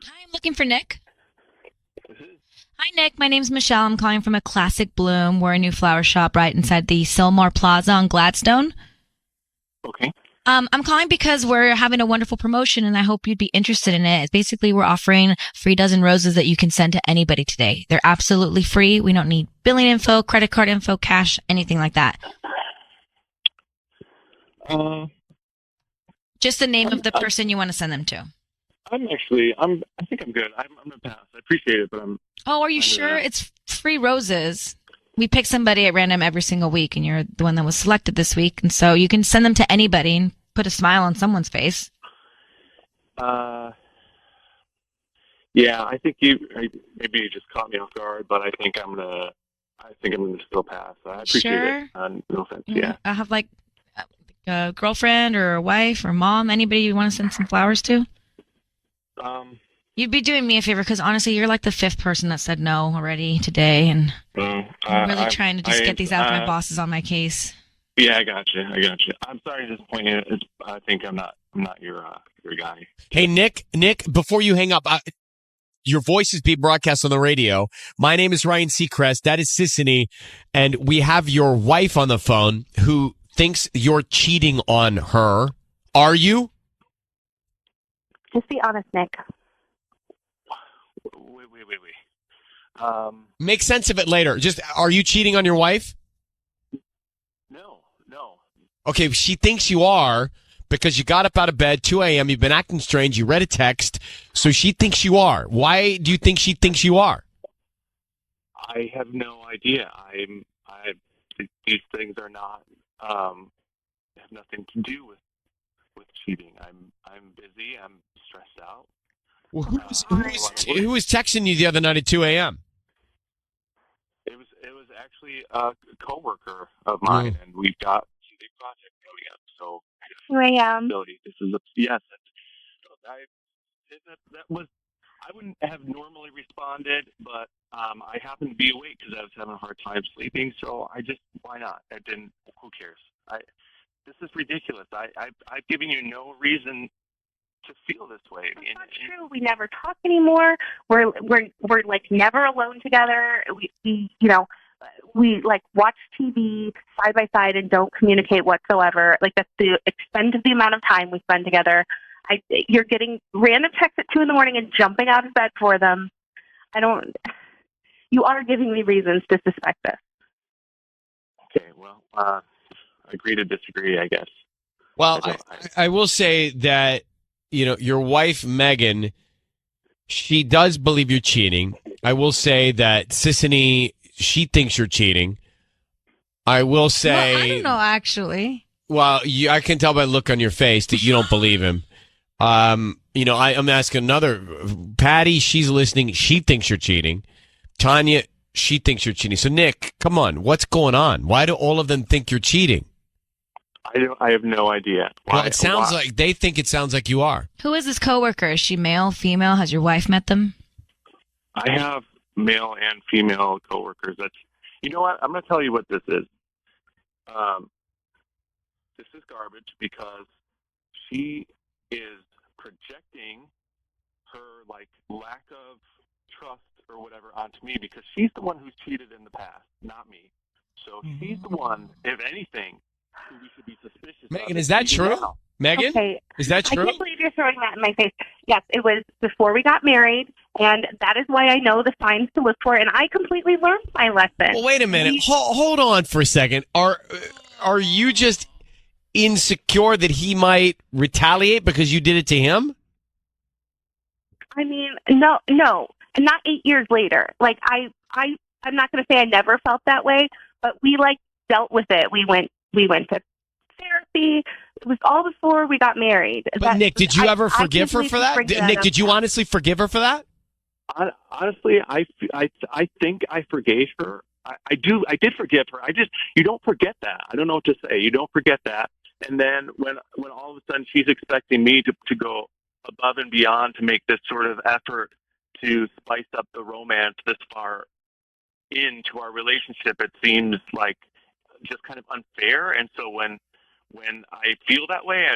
Hi, I'm looking for Nick. Hi, Nick. My name's Michelle. I'm calling from a Classic Bloom. We're a new flower shop right inside the Sylmar Plaza on Gladstone.
Okay.
I'm calling because we're having a wonderful promotion, and I hope you'd be interested in it. Basically, we're offering free dozen roses that you can send to anybody today. They're absolutely free. We don't need billing info, credit card info, cash, anything like that. Just the name of the person you want to send them to.
I think I'm good. I'm going to pass. I appreciate it, but
Oh, are you sure? It's free roses. We pick somebody at random every single week, and you're the one that was selected this week. And so you can send them to anybody and put a smile on someone's face.
Yeah, I think maybe you just caught me off guard, but I think I'm gonna still pass. I appreciate it. No offense. Yeah.
I have like a girlfriend or a wife or mom, anybody you want to send some flowers to? You'd be doing me a favor because honestly, you're like the 5th person that said no already today, and I'm really trying to just get these out. My boss is on my case.
Yeah, I got you. I'm sorry to disappoint you. I think I'm not your guy.
Hey, Nick, before you hang up, your voice is being broadcast on the radio. My name is Ryan Seacrest. That is Sissany, and we have your wife on the phone who thinks you're cheating on her. Are you?
Just be honest, Nick.
Wait.
Make sense of it later. Just, are you cheating on your wife?
No.
Okay, she thinks you are because you got up out of bed 2 a.m. You've been acting strange. You read a text, so she thinks you are. Why do you think she thinks you are?
I have no idea. These things are not have nothing to do with cheating. I'm busy. I'm stressed out.
Well, who was texting you the other night at 2 a.m.?
It was actually a coworker of mine, and we've got some big project coming up. So
2 a.m.
This is yes. That was. I wouldn't have normally responded, but I happened to be awake because I was having a hard time sleeping. So why not? I didn't. Who cares? This is ridiculous. I've given you no reason to feel this way.
That's not true. We never talk anymore. We're like never alone together. We like watch TV side by side and don't communicate whatsoever. Like that's the extent of the amount of time we spend together. You're getting random texts at 2 a.m. and jumping out of bed for them. You are giving me reasons to suspect this.
Okay, well, agree to disagree, I guess.
Well, I will say that, your wife, Megan, she does believe you're cheating. I will say that Sissany, she thinks you're cheating. I will say...
Well, I don't know, actually.
Well, I can tell by the look on your face that you don't believe him. I'm asking another. Patty, she's listening. She thinks you're cheating. Tanya, she thinks you're cheating. So, Nick, come on. What's going on? Why do all of them think you're cheating?
I have no idea.
Well, it sounds like they think it sounds like you are.
Who is this coworker? Is she male, female? Has your wife met them?
I have male and female coworkers. You know what? I'm going to tell you what this is. This is garbage because she is projecting her lack of trust or whatever onto me because she's the one who's cheated in the past, not me. So she's the one, if anything, who we should be suspicious
Megan,
of.
is that true?
Now.
Megan?
Okay.
Is that true?
I can't believe you're throwing that in my face. Yes, it was before we got married, and that is why I know the signs to look for, and I completely learned my lesson.
Well, wait a minute. Hold on for a second. Are you just insecure that he might retaliate because you did it to him?
I mean, no, not 8 years later. I'm not going to say I never felt that way, but we dealt with it. We went to therapy. It was all before we got married.
But Nick, did you ever forgive her for that? Nick, did you honestly forgive her for that?
Honestly, I think I forgave her. I did forgive her. You don't forget that. I don't know what to say. You don't forget that. And then when all of a sudden she's expecting me to go above and beyond to make this sort of effort to spice up the romance this far into our relationship, it seems like just kind of unfair. And so when I feel that way,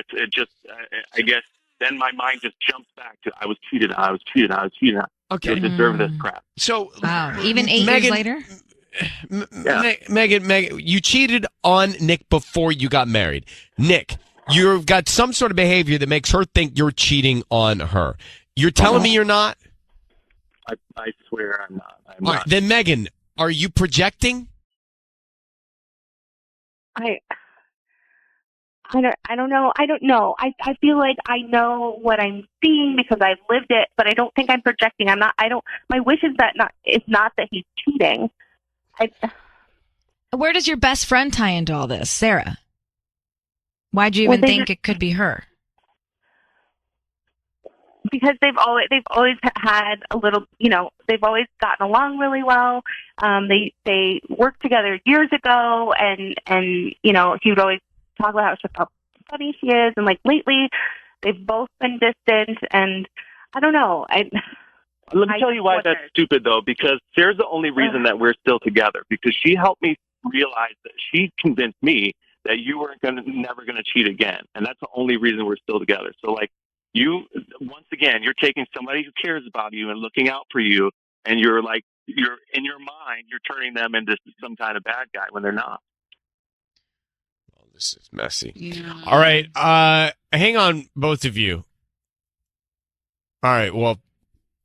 I guess then my mind just jumps back to I was cheated.
Okay.
You deserve this crap.
So
even 8 years later?
Megan, you cheated on Nick before you got married. Nick, you've got some sort of behavior that makes her think you're cheating on her. You're telling me you're not?
I swear I'm not. I'm
All
not.
right, then Megan, are you projecting?
I don't know. I don't know. I feel like I know what I'm seeing because I've lived it, but I don't think I'm projecting. My wish is not that he's cheating.
Where does your best friend tie into all this, Sarah? Why'd you even think it could be her?
Because they've always had a little, they've always gotten along really well. They worked together years ago, and he would always talk about how funny she is, and lately they've both been distant, and I don't know.
Let me tell you why that's stupid, though, because Sarah's the only reason that we're still together, because she helped me realize that she convinced me that you weren't never going to cheat again, and that's the only reason we're still together. So, once again, you're taking somebody who cares about you and looking out for you, and you're in your mind, you're turning them into some kind of bad guy when they're not.
Oh, this is messy.
Yeah.
All right, hang on, both of you. All right, well,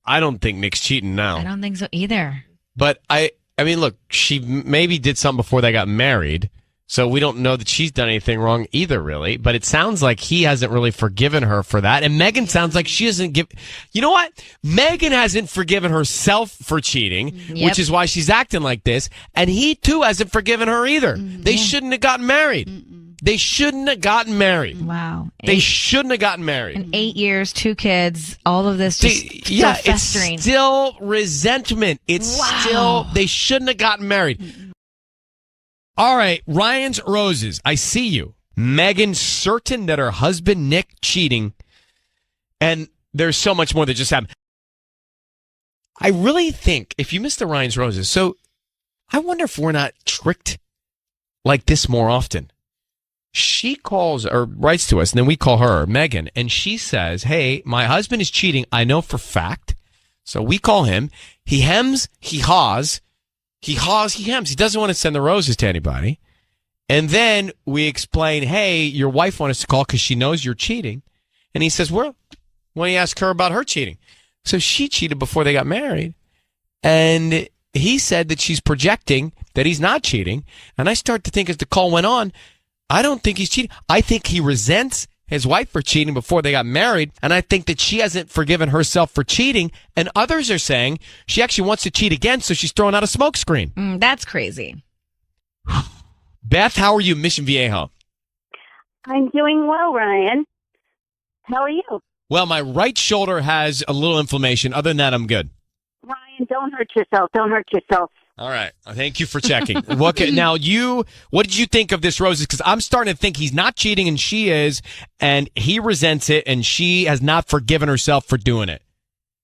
I don't think Nick's cheating now.
I don't think so either.
But I mean, look, she maybe did something before they got married, so we don't know that she's done anything wrong either, really. But it sounds like he hasn't really forgiven her for that. And Megan sounds like she hasn't you know what? Megan hasn't forgiven herself for cheating, which is why she's acting like this. And he, too, hasn't forgiven her either. They shouldn't have gotten married. They shouldn't have gotten married.
Wow.
They shouldn't have gotten married.
In 8 years, 2 kids, all of this just still festering.
It's still resentment. It's still, they shouldn't have gotten married. All right, Ryan's Roses. I see you. Megan certain that her husband, Nick, cheating. And there's so much more that just happened. I really think, if you missed the Ryan's Roses, so I wonder if we're not tricked like this more often. She calls or writes to us, and then we call her, Megan, and she says, hey, my husband is cheating. I know for fact. So we call him. He hems, he haws. He haws, he hems. He doesn't want to send the roses to anybody. And then we explain, hey, your wife wants us to call because she knows you're cheating. And he says, well, why don't you ask her about her cheating? So she cheated before they got married. And he said that she's projecting that he's not cheating. And I start to think as the call went on, I don't think he's cheating. I think he resents his wife for cheating before they got married. And I think that she hasn't forgiven herself for cheating. And others are saying she actually wants to cheat again, so she's throwing out a smokescreen.
That's crazy.
Beth, how are you, Mission Viejo?
I'm doing well, Ryan. How are you?
Well, my right shoulder has a little inflammation. Other than that, I'm good.
Ryan, don't hurt yourself. Don't hurt yourself.
All right. Thank you for checking. What did you think of this, Roses? Because I'm starting to think he's not cheating and she is, and he resents it, and she has not forgiven herself for doing it.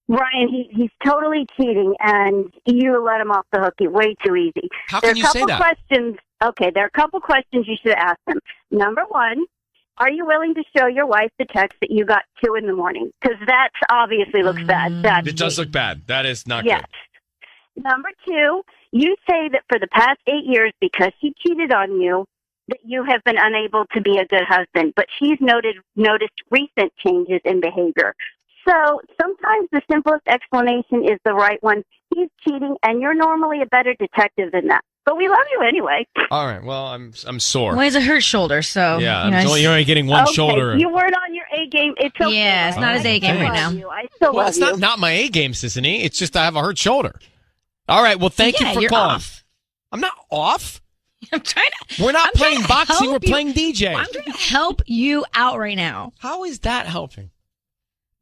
Ryan, he's totally cheating, and you let him off the hook way too easy.
How can you say that?
There are a couple questions you should ask him. Number one, are you willing to show your wife the text that you got 2 in the morning? Because that obviously looks bad.
It does look bad. That is not
yes.
good.
Number two, you say that for the past 8 years, because he cheated on you, that you have been unable to be a good husband. But she's noticed recent changes in behavior. So sometimes the simplest explanation is the right one. He's cheating, and you're normally a better detective than that. But we love you anyway.
All right. Well, I'm sore.
Well, he has a hurt shoulder, so
yeah. You're only getting one shoulder.
You weren't on your A game. It's okay.
Yeah, it's not his A game right now.
I still love
it's
you.
not my A game, Sissany. It's just I have a hurt shoulder. All right. Well, thank you for
you're
calling.
Off.
I'm not off.
I'm trying to.
We're not playing boxing. We're playing DJ.
I'm trying to help you out right now.
How is that helping?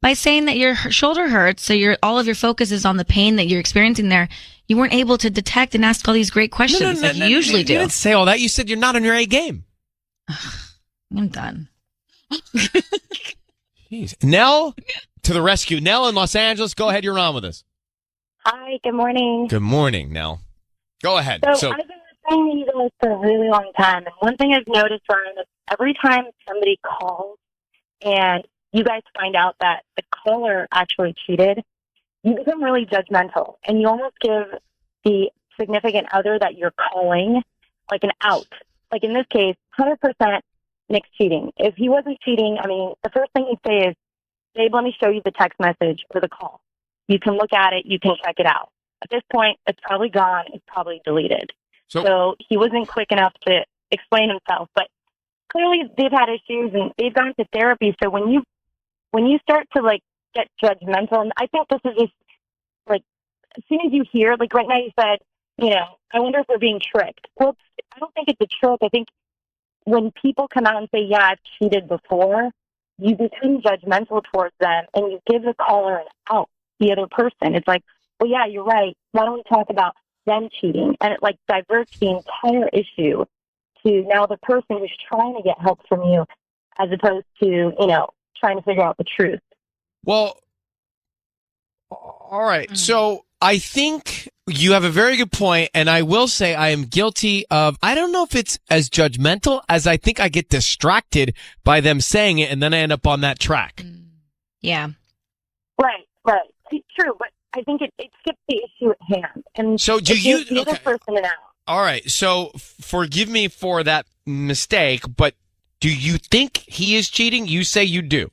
By saying that your shoulder hurts, so all of your focus is on the pain that you're experiencing there. You weren't able to detect and ask all these great questions like you usually do.
You didn't say all that. You said you're not on your A game.
I'm done.
Jeez. Nell, to the rescue. Nell in Los Angeles, go ahead. You're on with us.
Hi, good morning.
Good morning, Nell. Go ahead.
So I've been listening to you guys for a really long time, and one thing I've noticed, Ryan, is every time somebody calls and you guys find out that the caller actually cheated, you become really judgmental, and you almost give the significant other that you're calling like an out. Like in this case, 100% Nick's cheating. If he wasn't cheating, I mean, the first thing he'd say is, Babe, let me show you the text message or the call. You can look at it. You can check it out. At this point, it's probably gone. It's probably deleted. So he wasn't quick enough to explain himself. But clearly they've had issues and they've gone to therapy. So when you start to like get judgmental, and I think this is just like, as soon as you hear, like right now you said, I wonder if we're being tricked. Well, I don't think it's a trick. I think when people come out and say, yeah, I've cheated before, you become judgmental towards them and you give the caller an out, the other person. It's like, well, yeah, you're right. Why don't we talk about them cheating? And it like diverts the entire issue to now the person who's trying to get help from you as opposed to, trying to figure out the truth.
Well, all right. So I think you have a very good point, and I will say I am guilty of, I don't know if it's as judgmental as I think I get distracted by them saying it, and then I end up on that track.
Yeah.
Right. True, but I think it skips the issue at hand. And
so do you...
The other person out.
All right. So forgive me for that mistake, but do you think he is cheating? You say you do.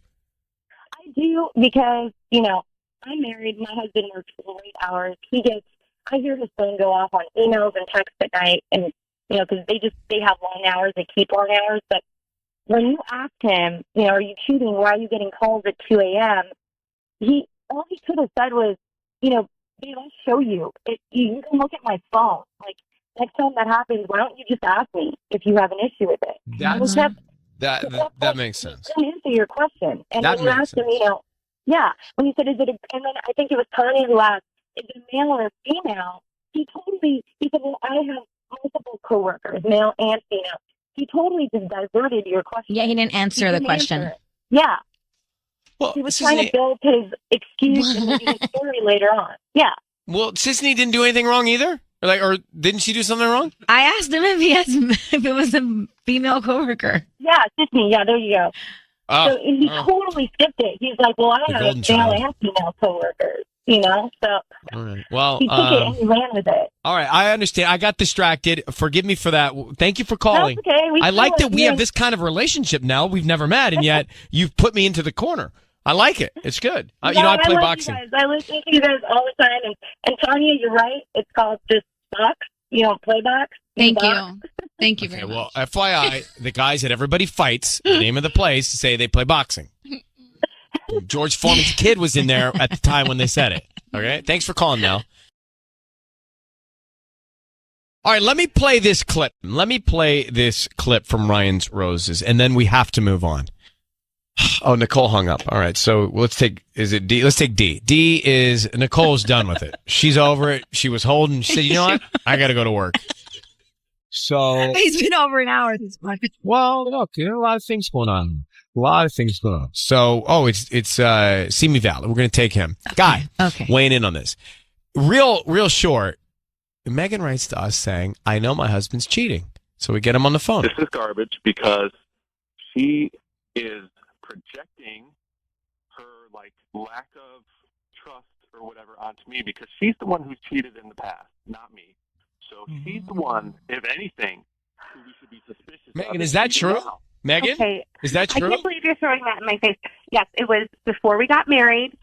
I do because, I'm married. My husband works late hours. I hear his phone go off on emails and texts at night, and because they have long hours, they keep long hours. But when you ask him, are you cheating? Why are you getting calls at 2 a.m.? All he could have said was, babe, I'll show you. You can look at my phone. Like next time that happens, why don't you just ask me if you have an issue with it?
That makes sense.
He didn't answer your question. And
That
when you
makes
asked him, when he said, and then I think it was Tanya who asked, is it a male or a female? He said, well, I have multiple coworkers, male and female. He totally just diverted your question.
Yeah, he didn't answer the question.
Answer it. Yeah.
Well,
he was trying to build his excuse and his story later on. Yeah.
Well, Sisney didn't do anything wrong either? Or didn't she do something wrong?
I asked him if it was a female coworker.
Yeah, Sisney. Yeah, there you go. So he totally skipped it. He's like, well, I have male and female coworkers, So
all right. Well,
he took it and he ran with it.
All right, I understand. I got distracted. Forgive me for that. Thank you for calling.
That's okay.
I like that we have this kind of relationship now. We've never met, and yet you've put me into the corner. I like it. It's good. I play boxing.
I listen to you guys all the time. And Tanya, you're right. It's called just box. You don't play box.
Thank you. Thank you very much.
Well, FYI, the guys at Everybody Fights, the name of the place, say they play boxing. George Foreman's kid was in there at the time when they said it. Okay? Thanks for calling, Mel. All right, let me play this clip. Let me play this clip from Ryan's Roses, and then we have to move on. Oh, Nicole hung up. All right, so let's take, is it D? Let's take D. D is, Nicole's done with it. She's over it. She was holding, she said, you know what? I got to go to work. So.
He's been over an hour at this point.
Well, look, a lot of things going on. So, it's Simi Valley. We're going to take him. Guy, weighing in on this. Real short. Megan writes to us saying, I know my husband's cheating. So we get him on the phone.
This is garbage because she is projecting her lack of trust or whatever onto me because she's the one who's cheated in the past, not me. So she's the one, if anything, who we should be suspicious
Megan,
of.
is that true?
Now.
Megan?
Okay.
Is that true?
I can't believe you're throwing that in my face. Yes, it was before we got married.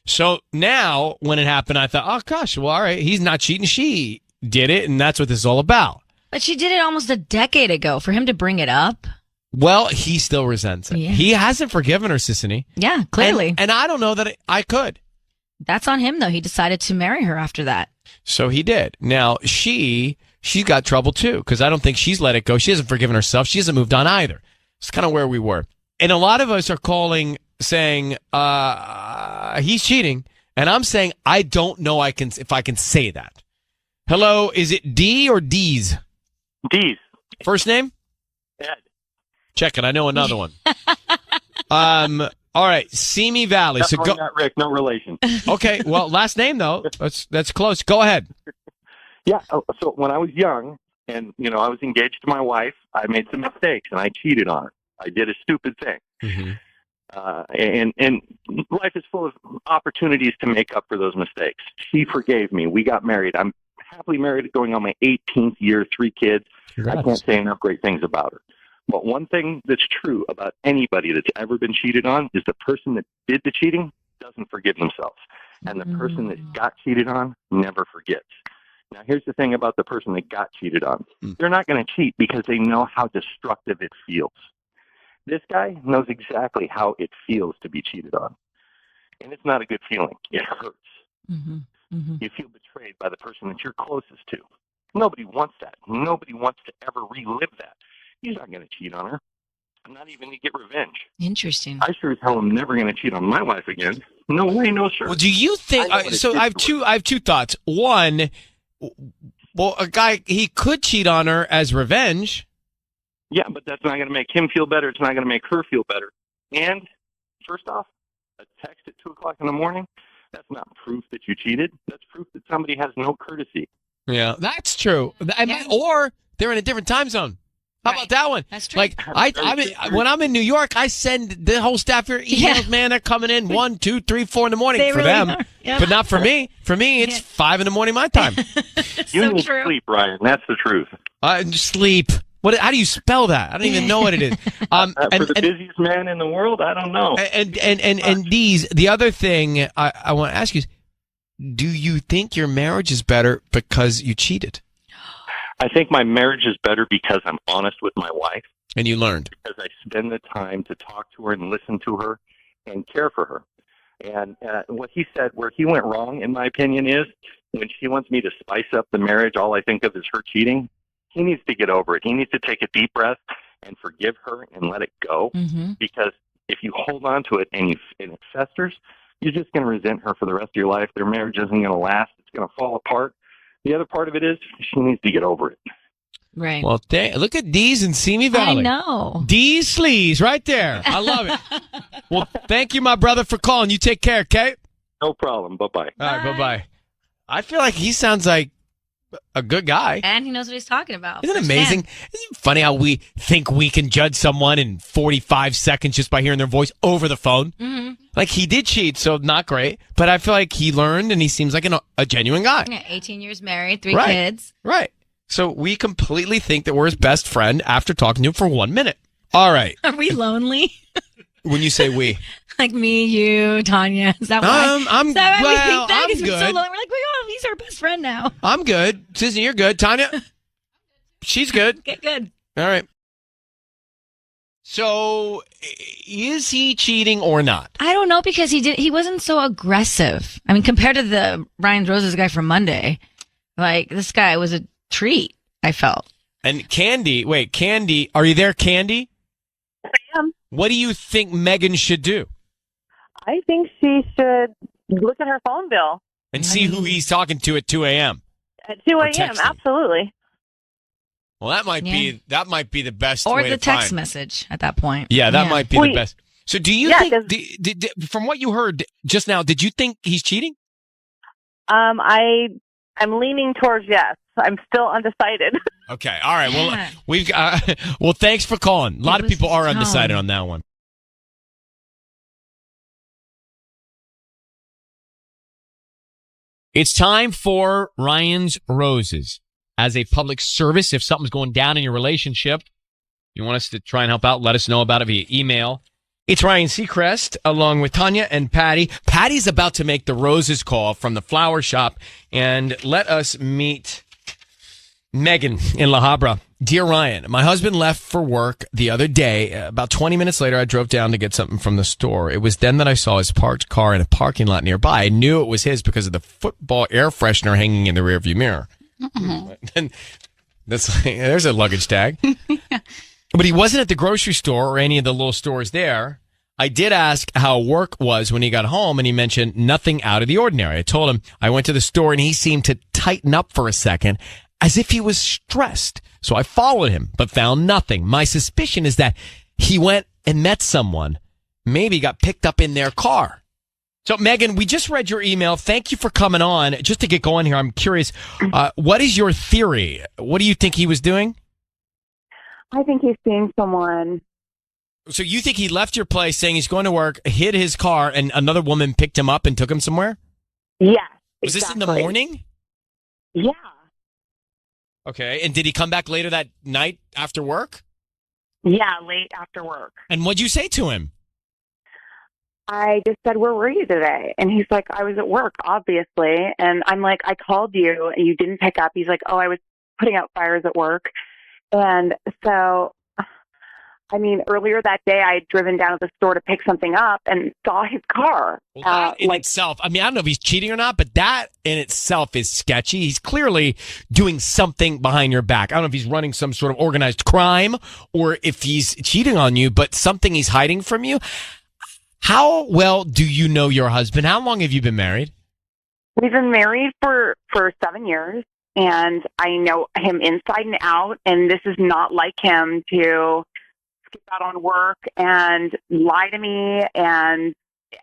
So now, when it happened, I thought, oh, gosh, well, all right, he's not cheating. She did it, and that's what this is all about.
But she did it almost a decade ago. For him to bring it up.
Well, he still resents it. Yeah. He hasn't forgiven her, Sissany.
Yeah, clearly.
And I don't know that I could.
That's on him, though. He decided to marry her after that.
So he did. Now, she's got trouble, too, because I don't think she's let it go. She hasn't forgiven herself. She hasn't moved on either. It's kind of where we were. And a lot of us are calling, saying, he's cheating. And I'm saying, I don't know if I can say that. Hello, is it D or D's?
D's.
First name?
Ed.
Check it. I know another one. All right, Simi Valley. So go.
Not Rick, no relation.
Okay, well, last name though. That's close. Go ahead.
Yeah. So when I was young, and I was engaged to my wife, I made some mistakes, and I cheated on her. I did a stupid thing. Mm-hmm. And life is full of opportunities to make up for those mistakes. She forgave me. We got married. I'm happily married, going on my 18th year, 3 kids. Congrats. I can't say enough great things about her. But one thing that's true about anybody that's ever been cheated on is the person that did the cheating doesn't forgive themselves. And the person that got cheated on never forgets. Now, here's the thing about the person that got cheated on. They're not going to cheat because they know how destructive it feels. This guy knows exactly how it feels to be cheated on. And it's not a good feeling. It hurts. Mm-hmm. Mm-hmm. You feel betrayed by the person that you're closest to. Nobody wants that. Nobody wants to ever relive that. He's not going to cheat on her. I'm not even going to get revenge.
Interesting.
I sure as hell am never going to cheat on my wife again. No way, no sir.
Well, do you think? So I have two thoughts. One, well, a guy, he could cheat on her as revenge.
Yeah, but that's not going to make him feel better. It's not going to make her feel better. And first off, a text at 2:00 in the morning, that's not proof that you cheated. That's proof that somebody has no courtesy.
Yeah, that's true. Or they're in a different time zone. How about that one?
That's true.
Like when I'm in New York, I send the whole staff here emails. Man, they're coming in 1, 2, 3, 4 in the morning for really them, but not for me. For me, it's 5 in the morning my time.
You need sleep, Ryan. That's the truth.
Sleep. What? How do you spell that? I don't even know what it is.
For the busiest man in the world, I don't know.
And the other thing I want to ask you is, do you think your marriage is better because you cheated?
I think my marriage is better because I'm honest with my wife.
And you learned.
Because I spend the time to talk to her and listen to her and care for her. And what he said, where he went wrong, in my opinion, is when she wants me to spice up the marriage, all I think of is her cheating. He needs to get over it. He needs to take a deep breath and forgive her and let it go. Because if you hold on to it and it festers, you're just going to resent her for the rest of your life. Their marriage isn't going to last. It's going to fall apart. The other part of it is she needs to get over it.
Right.
Well, look at D's in Simi Valley.
I know.
D's Sleaze right there. I love it. Well, thank you, my brother, for calling. You take care, okay?
No problem. Bye-bye.
All right, bye-bye. I feel like he sounds like a good guy.
And he knows what he's talking about.
Isn't it amazing? Isn't it funny how we think we can judge someone in 45 seconds just by hearing their voice over the phone?
Mm-hmm.
Like, he did cheat, so not great. But I feel like he learned, and he seems like a genuine guy.
Yeah, 18 years married, 3
Right.
kids.
Right. So we completely think that we're his best friend after talking to him for 1 minute. All right.
Are we lonely?
When you say we.
Like me, you, Tanya. Is that why? Is that why we think that? Because we're so
good.
lonely. We're like, oh, he's our best friend now.
I'm good. Susan, you're good. Tanya? She's good.
Okay, good.
All right. So, is he cheating or not?
I don't know because he wasn't so aggressive. I mean, compared to the Ryan Roses guy from Monday, like this guy was a treat, I felt.
And Candy, are you there, Candy?
I am.
What do you think Megan should do?
I think she should look at her phone bill.
And see who he's talking to at 2 a.m.
At 2
Or
a.m.,
texting.
absolutely.
Well, that might be the best
Or
way
the
to
text
find.
Message at that point.
Yeah, that might be the best. So do you
Yeah,
think, from what you heard just now, did you think he's cheating?
I'm leaning towards yes. I'm still undecided.
Okay. All right. Well, we've got, well, thanks for calling. A lot of people are undecided on that one. It's time for Ryan's Roses. As a public service, if something's going down in your relationship, you want us to try and help out, let us know about it via email. It's Ryan Seacrest along with Tanya and Patty. Patty's about to make the roses call from the flower shop, and let us meet Megan in La Habra. Dear Ryan, my husband left for work the other day. About 20 minutes later, I drove down to get something from the store. It was then that I saw his parked car in a parking lot nearby. I knew it was his because of the football air freshener hanging in the rearview mirror. And that's like, there's a luggage tag. But he wasn't at the grocery store or any of the little stores there. I did ask how work was when he got home, and he mentioned nothing out of the ordinary. I told him I went to the store, and he seemed to tighten up for a second, as if he was stressed. So I followed him, but found nothing. My suspicion is that he went and met someone, maybe got picked up in their car. So, Megan, we just read your email. Thank you for coming on. Just to get going here, I'm curious, what is your theory? What do you think he was doing?
I think he's seeing someone.
So you think he left your place saying he's going to work, hid his car, and another woman picked him up and took him somewhere?
Yes.
Was this in the
exactly.
morning?
Yeah.
Okay. And did he come back later that night after work?
Yeah, late after work.
And what'd you say to him?
I just said, where were you today? And he's like, I was at work, obviously. And I'm like, I called you and you didn't pick up. He's like, oh, I was putting out fires at work. And so, I mean, earlier that day, I had driven down to the store to pick something up and saw his car.
Well, that in itself, I mean, I don't know if he's cheating or not, but that in itself is sketchy. He's clearly doing something behind your back. I don't know if he's running some sort of organized crime or if he's cheating on you, but something he's hiding from you. How well do you know your husband? How long have you been married?
We've been married for 7 years, and I know him inside and out, and this is not like him to skip out on work and lie to me, and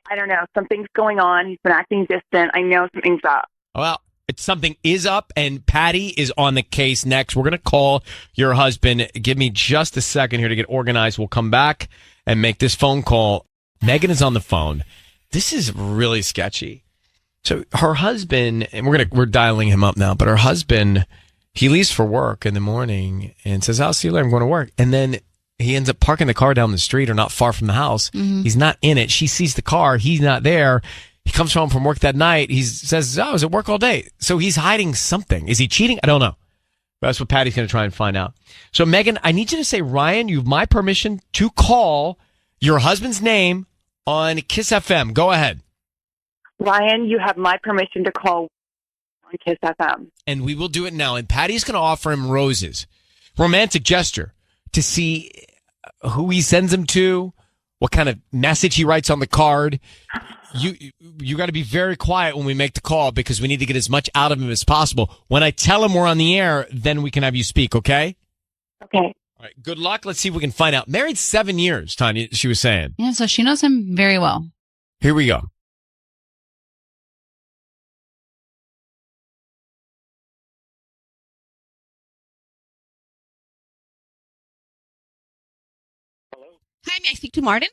I don't know, something's going on. He's been acting distant. I know something's up.
Well, something is up, and Patty is on the case next. We're going to call your husband. Give me just a second here to get organized. We'll come back and make this phone call. Megan is on the phone. This is really sketchy. So her husband, and we're dialing him up now, but her husband, he leaves for work in the morning and says, I'll see you later, I'm going to work. And then he ends up parking the car down the street or not far from the house. Mm-hmm. He's not in it. She sees the car. He's not there. He comes home from work that night. He says, I was at work all day. So he's hiding something. Is he cheating? I don't know. That's what Patty's going to try and find out. So Megan, I need you to say, Ryan, you have my permission to call your husband's name on Kiss FM. Go ahead.
Ryan, you have my permission to call on Kiss FM.
And we will do it now. And Patty's going to offer him roses. Romantic gesture to see who he sends them to, what kind of message he writes on the card. You got to be very quiet when we make the call because we need to get as much out of him as possible. When I tell him we're on the air, then we can have you speak, okay?
Okay.
All right, good luck. Let's see if we can find out. Married 7 years, Tanya, she was saying.
Yeah, so she knows him very well.
Here we go.
Hi, may I speak to Martin?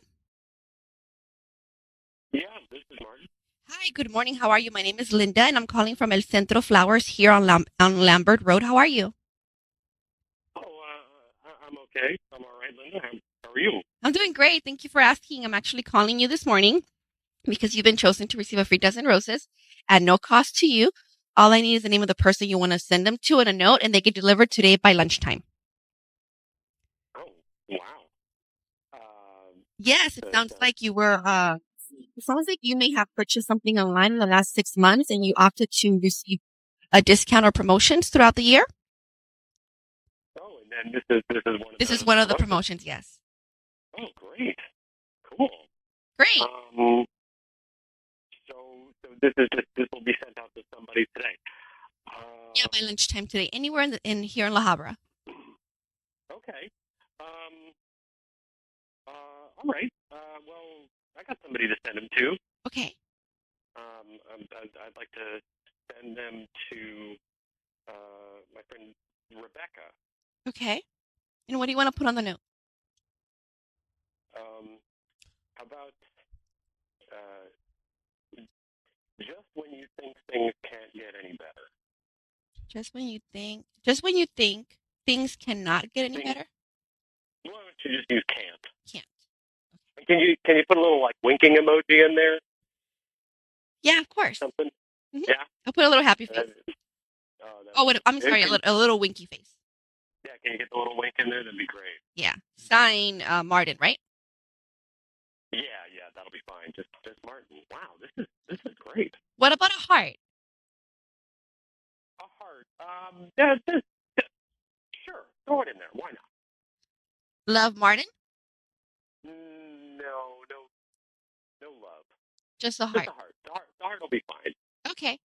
Yeah, this is Martin.
Hi, good morning. How are you? My name is Linda, and I'm calling from El Centro Flowers here on Lambert Road. How are you?
I'm okay. I'm all right, Linda. How are you?
I'm doing great. Thank you for asking. I'm actually calling you this morning because you've been chosen to receive a free dozen roses at no cost to you. All I need is the name of the person you want to send them to and a note, and they get delivered today by lunchtime.
Oh, wow.
Yes, it sounds like you were, it sounds like you may have purchased something online in the last 6 months and you opted to receive a discount or promotions throughout the year.
Oh, and then this is
one of the promotions, yes.
Oh, great. Cool.
Great.
So this will be sent out to somebody today.
Yeah, by lunchtime today, anywhere in here in La Habra.
Okay. All right. Well, I got somebody to send them to.
Okay.
I'd like to send them to my friend Rebecca.
Okay. And what do you want to put on the note?
How about just when you think things can't get any better.
Just when you think things cannot get any better?
Why don't you just use can't?
Can't.
Can you put a little like winking emoji in there?
Yeah, of course.
Something.
Mm-hmm.
Yeah.
I'll put a little happy face. I'm sorry,
Okay.
a little winky face.
Yeah, can you get the little wink in there? That'd be great.
Yeah. Sign Martin, right?
Yeah, that'll be fine. Just Martin. Wow, this is great.
What about a heart?
A heart. Yeah, sure. Throw it in there. Why not?
Love Martin?
No love.
Just a heart.
Just a heart. The heart will be fine.
Okay.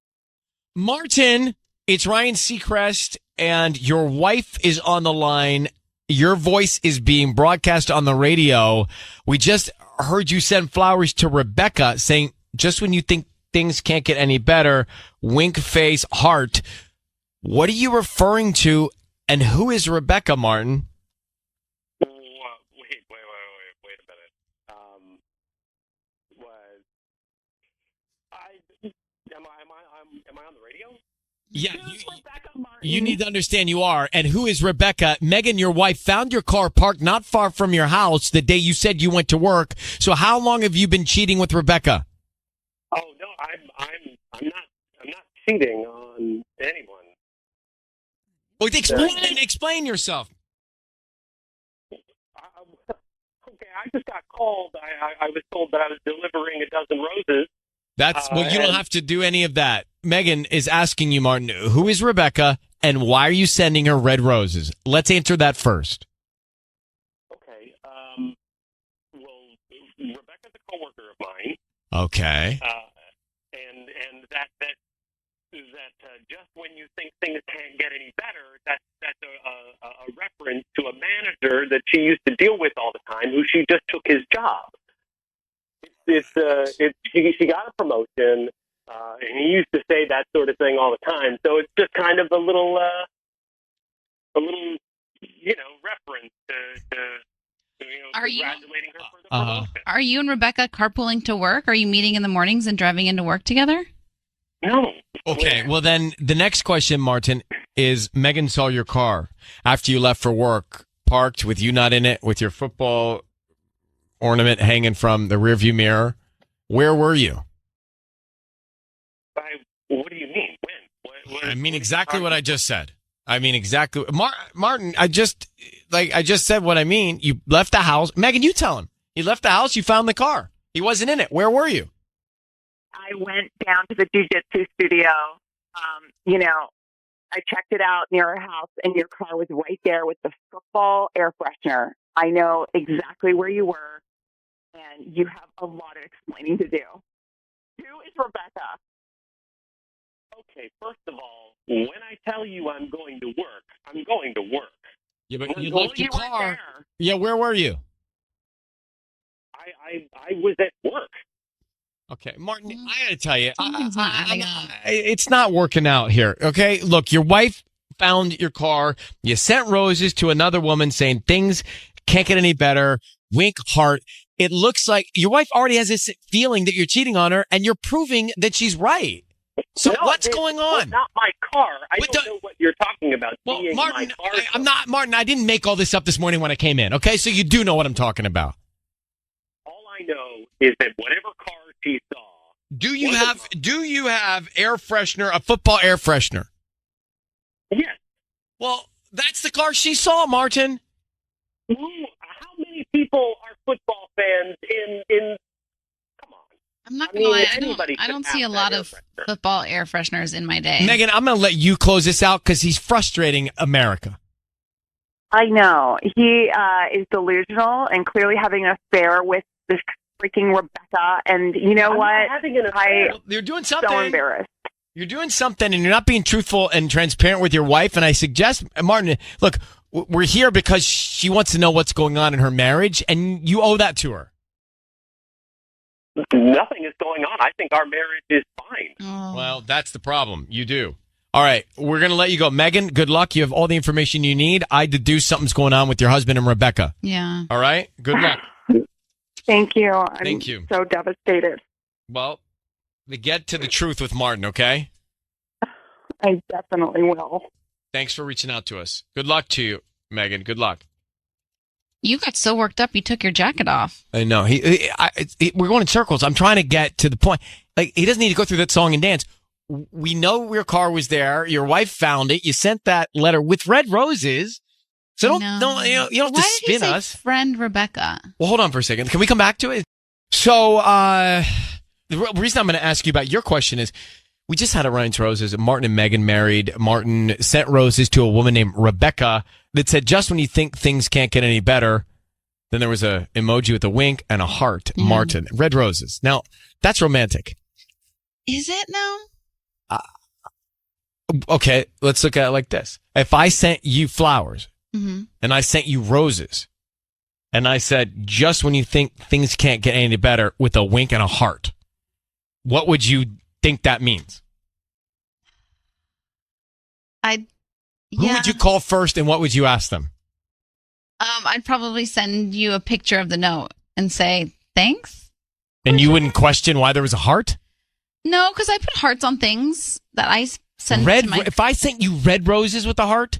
Martin, it's Ryan Seacrest, and your wife is on the line. Your voice is being broadcast on the radio. We just heard you send flowers to Rebecca saying, just when you think things can't get any better, wink face, heart. What are you referring to, and who is Rebecca, Martin?
Wait a minute. Am I on the radio?
Yeah, you need to understand you are. And who is Rebecca? Megan, your wife, found your car parked not far from your house the day you said you went to work. So how long have you been cheating with Rebecca?
Oh no, I'm not cheating on anyone.
Well, explain yourself.
Okay, I just got called. I was told that I was delivering a dozen roses.
You don't have to do any of that. Megan is asking you, Martin, who is Rebecca and why are you sending her red roses? Let's answer that first.
Okay. Well, Rebecca's a coworker of mine.
Okay.
And that just when you think things can't get any better, that's a reference to a manager that she used to deal with all the time, who she just took his job. She got a promotion, and he used to say that sort of thing all the time. So it's just kind of a little reference to congratulating her for the promotion.
Are you and Rebecca carpooling to work? Are you meeting in the mornings and driving into work together?
No.
Okay, well then the next question, Martin, is Megan saw your car after you left for work, parked with you not in it, with your football ornament hanging from the rearview mirror. Where were you?
What do you mean? When?
I mean exactly what I just said. I mean exactly. Martin, I just said what I mean. You left the house. Megan, you tell him. You left the house. You found the car. He wasn't in it. Where were you?
I went down to the jiu-jitsu studio I checked it out near our house, and your car was right there with the football air freshener. I know exactly where you were, and you have a lot of explaining to do. Who is Rebecca?
Okay, first of all, when I tell you I'm going to work, I'm going to work.
Yeah, but you
Well,
left your
you weren't
car.
there.
Yeah, where were you?
I was at work.
Okay, Martin, I got to tell you,
Something's not adding up.
it's not working out here. Okay, look, your wife found your car. You sent roses to another woman saying things can't get any better. Wink heart. It looks like your wife already has this feeling that you're cheating on her, and you're proving that she's right. So
No,
what's
this
going
was
on?
not my car. I don't know what you're talking about.
Well,
being
Martin,
my car.
I'm not Martin. I didn't make all this up this morning when I came in. Okay, so you do know what I'm talking about.
All I know is that whatever car she saw.
Do you have air freshener, a football air freshener?
Yes.
Well, that's the car she saw, Martin.
How many people are football fans in Come on.
I'm not
I
gonna
mean,
lie.
anybody
I don't
could
see a
have
lot
that
of
air freshener.
football air fresheners in my day.
Megan, I'm going to let you close this out because he's frustrating America.
I know. He is delusional and clearly having an affair with this freaking Rebecca. And you know
I'm
what?
not having an affair.
You're doing something.
So embarrassed.
You're doing something and you're not being truthful and transparent with your wife. And I suggest, Martin, look, we're here because she wants to know what's going on in her marriage, and you owe that to her.
Nothing is going on. I think our marriage is fine.
Oh.
Well, that's the problem. You do. All right, we're going to let you go. Megan, good luck. You have all the information you need. I deduce something's going on with your husband and Rebecca.
Yeah.
All right? Good luck.
Thank you. I'm
Thank you.
so devastated.
Well, get to the truth with Martin, okay?
I definitely will.
Thanks for reaching out to us. Good luck to you, Megan. Good luck.
You got so worked up you took your jacket off.
I know. We're going in circles. I'm trying to get to the point. Like, he doesn't need to go through that song and dance. We know your car was there. Your wife found it. You sent that letter with red roses. So don't you don't have to
Why did you
spin
say
us.
friend Rebecca?
Well, hold on for a second. Can we come back to it? So the reason I'm going to ask you about your question is, we just had a Ryan's Roses. Martin and Megan married. Martin sent roses to a woman named Rebecca that said, just when you think things can't get any better. Then there was a emoji with a wink and a heart. Martin. Red roses. Now, that's romantic.
Is it now?
Okay, let's look at it like this. If I sent you flowers
Mm-hmm.
and I sent you roses and I said, just when you think things can't get any better, with a wink and a heart, what would you think that means? Who would you call first and what would you ask them?
I'd probably send you a picture of the note and say thanks.
And you wouldn't question why there was a heart?
No, because I put hearts on things that I send
Red.
to my.
If I sent you red roses with a heart,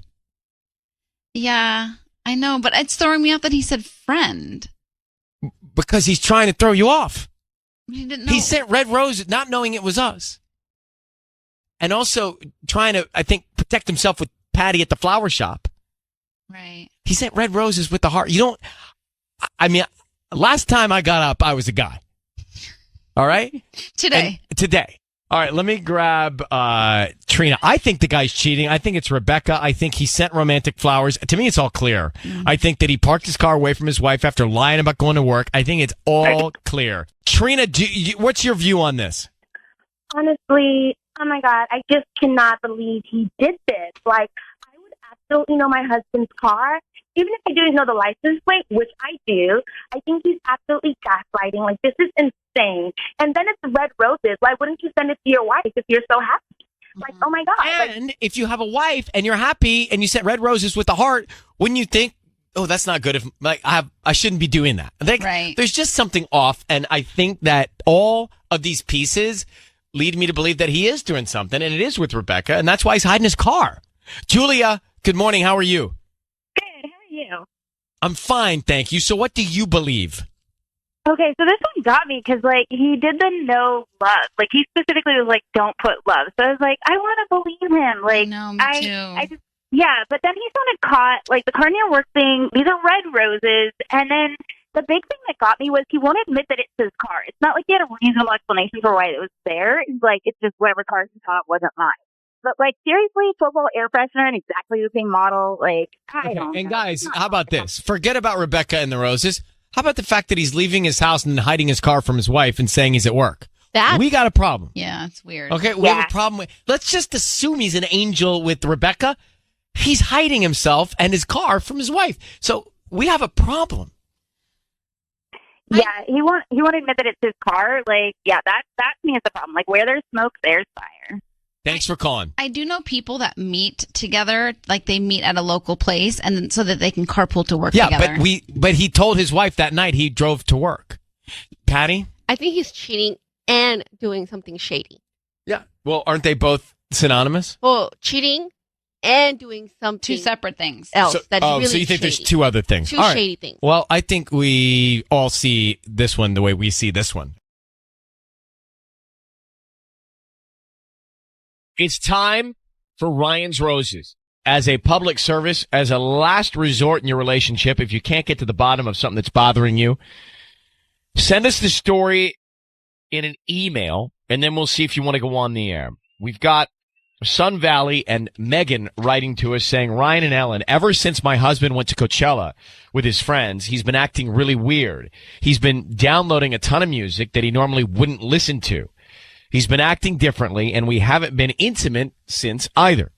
Yeah, I know, but it's throwing me off that he said friend.
because he's trying to throw you off.
He didn't know.
He sent red roses, not knowing it was us, and also trying to, I think, protect himself with Patty at the flower shop.
Right.
He sent red roses with the heart. You don't. I mean, last time I got up, I was a guy. All right.
Today.
All right, let me grab Trina. I think the guy's cheating. I think it's Rebecca. I think he sent romantic flowers. To me, it's all clear. I think that he parked his car away from his wife after lying about going to work. I think it's all clear. Trina, what's your view on this?
Honestly, oh my God, I just cannot believe he did this. Like, I would absolutely know my husband's car. Even if I didn't know the license plate, which I do, I think he's absolutely gaslighting. Like, this is insane. And then it's red roses. Why wouldn't you send it to your wife if you're so happy? Like, oh my God.
And if you have a wife and you're happy and you sent red roses with the heart, wouldn't you think, oh, that's not good. If like I shouldn't be doing that. Like,
right.
There's just something off. And I think that all of these pieces lead me to believe that he is doing something, and it is with Rebecca. And that's why he's hiding his car. Julia, good morning. How are you?
Good. How are you?
I'm fine, thank you. So what do you believe?
Okay, so this one got me because, like, he did the no love. Like, he specifically was like, don't put love. So I was like, I want to believe him. Like,
no, me too.
I just, yeah, but then he sounded caught. Like, the car near work thing, these are red roses. And then the big thing that got me was he won't admit that it's his car. It's not like he had a reasonable explanation for why it was there. It's like, it's just whatever car he thought wasn't mine. But like seriously, football air freshener and exactly the same model. Like I
Okay,
don't
and
know.
guys, how about this? Forget about Rebecca and the roses. How about the fact that he's leaving his house and hiding his car from his wife and saying he's at work? We got a problem.
Yeah, it's weird.
Okay, we have a problem with. Let's just assume he's an angel with Rebecca. He's hiding himself and his car from his wife. So we have a problem.
Yeah, he won't admit that it's his car. Like, yeah, that to me is the problem. Like, where there's smoke, there's fire.
Thanks for calling.
I do know people that meet together, like they meet at a local place, and so that they can carpool to work together.
but he told his wife that night he drove to work. Patty?
I think he's cheating and doing something shady.
Yeah. Well, aren't they both synonymous?
Well, cheating and doing something.
Two separate things.
Else that's really
so you think
shady.
there's two other things?
Two
All right.
shady things.
Well, I think we all see this one the way we see this one. It's time for Ryan's Roses. As a public service, as a last resort in your relationship, if you can't get to the bottom of something that's bothering you, send us the story in an email, and then we'll see if you want to go on the air. We've got Sun Valley and Megan writing to us saying, Ryan and Ellen, ever since my husband went to Coachella with his friends, he's been acting really weird. He's been downloading a ton of music that he normally wouldn't listen to. He's been acting differently, and we haven't been intimate since either.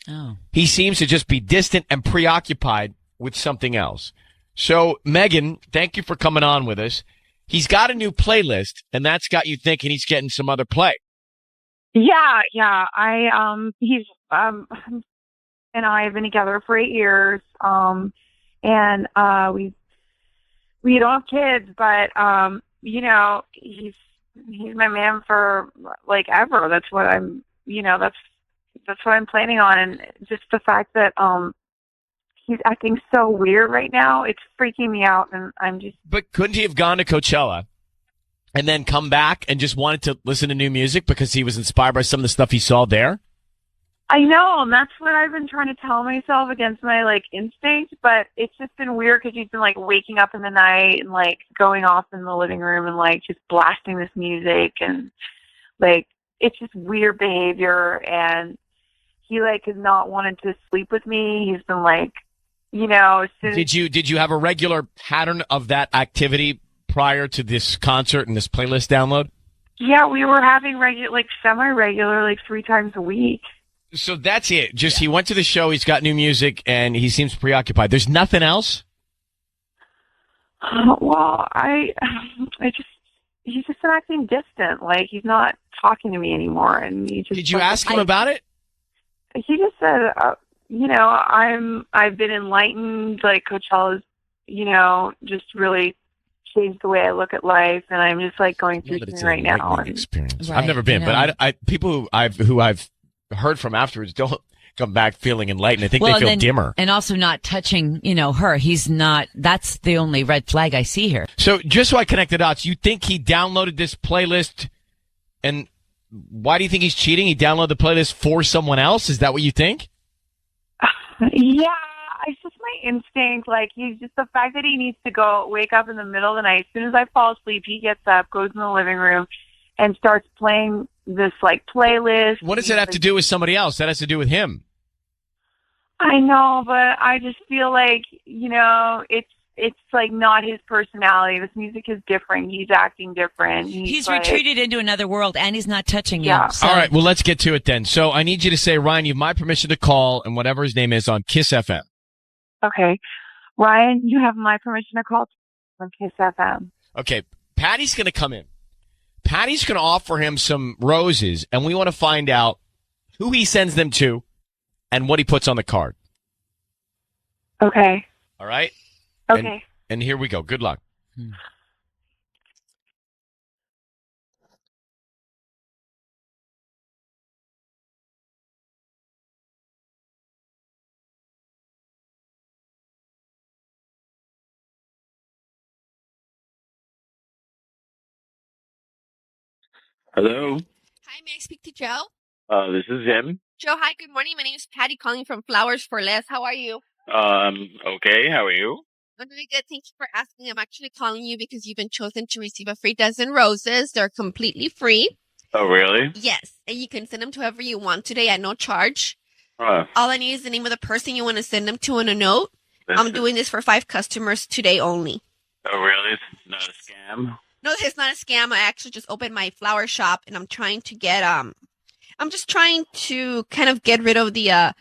Oh.
He seems to just be distant and preoccupied with something else. So, Megan, thank you for coming on with us. He's got a new playlist, and that's got you thinking he's getting some other play.
Yeah. He's and I have been together for 8 years. And we don't have kids, but he's my man for like ever. That's what I'm that's what I'm planning on. And just the fact that he's acting so weird right now, it's freaking me out, and I'm just.
But couldn't he have gone to Coachella and then come back and just wanted to listen to new music because he was inspired by some of the stuff he saw there?
I know, and that's what I've been trying to tell myself against my like instinct, but it's just been weird because he's been like waking up in the night and like going off in the living room and like just blasting this music, and like it's just weird behavior, and he like has not wanted to sleep with me. He's been like, as soon as
Did you have a regular pattern of that activity prior to this concert and this playlist download?
Yeah, we were having semi-regular, like 3 times a week.
So that's it. Just he went to the show, he's got new music, and he seems preoccupied. There's nothing else?
Well, he's just been acting distant. Like he's not talking to me anymore. And he just.
Did you ask him about it?
He just said, I've been enlightened. Like Coachella's, just really changed the way I look at life, and I'm just like going through something right now.
Experience. I've never been, but I people who I've heard from afterwards don't come back feeling enlightened. I think they feel dimmer.
And also not touching, her. He's not, that's the only red flag I see here.
So just so I connect the dots, you think he downloaded this playlist, and why do you think he's cheating? He downloaded the playlist for someone else? Is that what you think?
Yeah, it's just my instinct. Like he's just the fact that he needs to wake up in the middle of the night. As soon as I fall asleep, he gets up, goes in the living room, and starts playing this like playlist.
What does it have to do with somebody else? That has to do with him.
I know, but I just feel like, it's like not his personality. This music is different. He's acting different.
He's retreated into another world, and he's not touching you.
Yeah.
So.
All right, well, let's get to it then. So I need you to say, Ryan, you have my permission to call, and whatever his name is, on Kiss FM.
Okay. Ryan, you have my permission to call on Kiss FM.
Okay, Patty's going to come in. Patty's going to offer him some roses, and we want to find out who he sends them to and what he puts on the card.
Okay.
All right?
Okay.
And here we go. Good luck.
Hello.
Hi, may I speak to Joe?
This is him.
Joe, hi, good morning. My name is Patty calling from Flowers for Less. How are you?
Okay. How are you?
I'm really good. Thank you for asking. I'm actually calling you because you've been chosen to receive a free dozen roses. They're completely free.
Oh, really?
Yes. and you can send them to whoever you want today at no charge.
Uh,
All I need is the name of the person you want to send them to and a note. I'm doing this for 5 customers today only.
oh, really? It's not a scam?
No, it's not a scam. I actually just opened my flower shop, and I'm trying to get I'm just trying to kind of get rid of the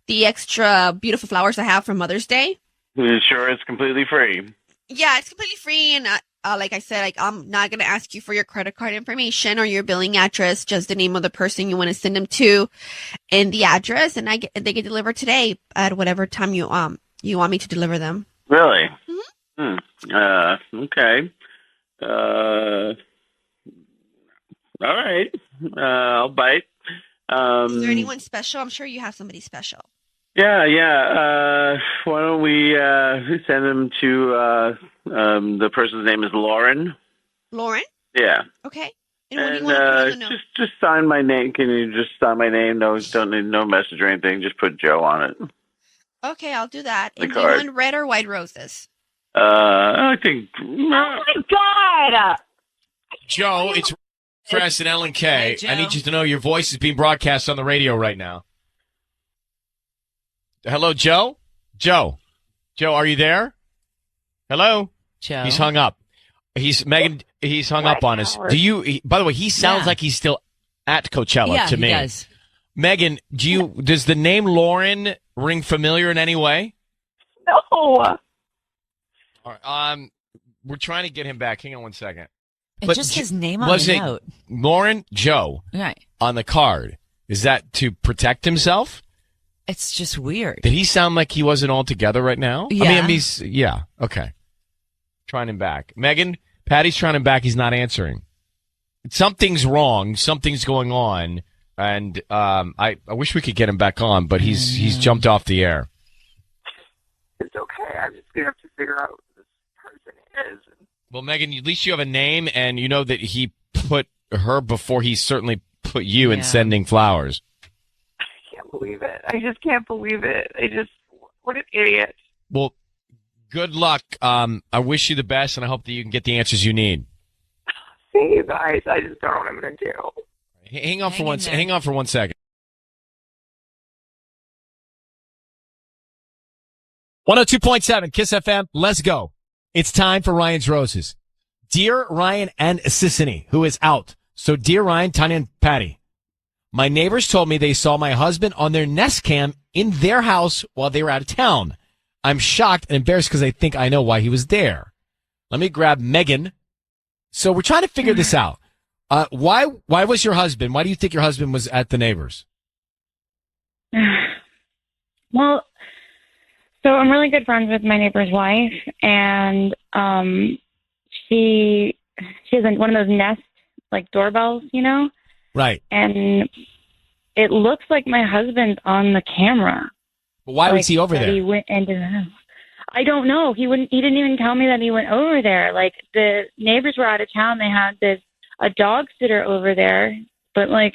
extra beautiful flowers I have for Mother's Day.
You sure it's completely free?
Yeah, it's completely free, and like I said, like I'm not gonna ask you for your credit card information or your billing address, just the name of the person you want to send them to, and the address, and they get delivered today at whatever time you want me to deliver them.
Really? Okay. All right. I'll bite.
Is there anyone special? I'm sure you have somebody special.
Yeah. Why don't we send them to the person's name is Lauren?
Lauren?
Yeah.
Okay. And what do you want to put on the note?
Just sign my name. Can you just sign my name? No, don't need no message or anything. Just put Joe on it.
Okay, I'll do that.
The
And do you
card.
want red or white roses?
I think.
Oh my God!
Joe, it's Press and Ellen K.
Hey, Joe.
I need you to know your voice is being broadcast on the radio right now. Hello, Joe? Joe, are you there? Hello?
Joe.
He's hung up. He's hung up on us. By the way, he sounds like he's still at Coachella to me.
He does.
Megan, does the name Lauren ring familiar in any way?
No.
All right, we're trying to get him back. Hang on one second.
It's just his name on
was
the
it
note.
Lauren Joe
Right.
on the card? Is that to protect himself?
It's just weird.
Did he sound like he wasn't all together right now?
Yeah.
Yeah. Okay. Trying him back. Megan, Patty's trying him back. He's not answering. Something's wrong. Something's going on. And I wish we could get him back on, but he's jumped off the air.
It's okay. I'm just going to have to figure out who this person is.
Well, Megan, at least you have a name, and you know that he put her before he certainly put you in sending flowers.
I can't believe it. I just can't believe it. What an idiot.
Well, good luck. I wish you the best, and I hope that you can get the answers you need.
See you guys. I just don't know what I'm going to do.
Hang on for one second. 102.7 Kiss FM. Let's go. It's time for Ryan's Roses. Dear Ryan and Sissany, who is out. So dear Ryan, Tanya, and Patty, my neighbors told me they saw my husband on their Nest Cam in their house while they were out of town. I'm shocked and embarrassed because I think I know why he was there. Let me grab Megan. So we're trying to figure this out. Why was your husband? Why do you think your husband was at the neighbors?
Well, so I'm really good friends with my neighbor's wife, and she has one of those Nest like doorbells, you know?
Right.
And it looks like my husband's on the camera.
But why was he over
that
there?
He went into the house. I don't know. He didn't even tell me that he went over there. Like the neighbors were out of town. They had a dog sitter over there, but like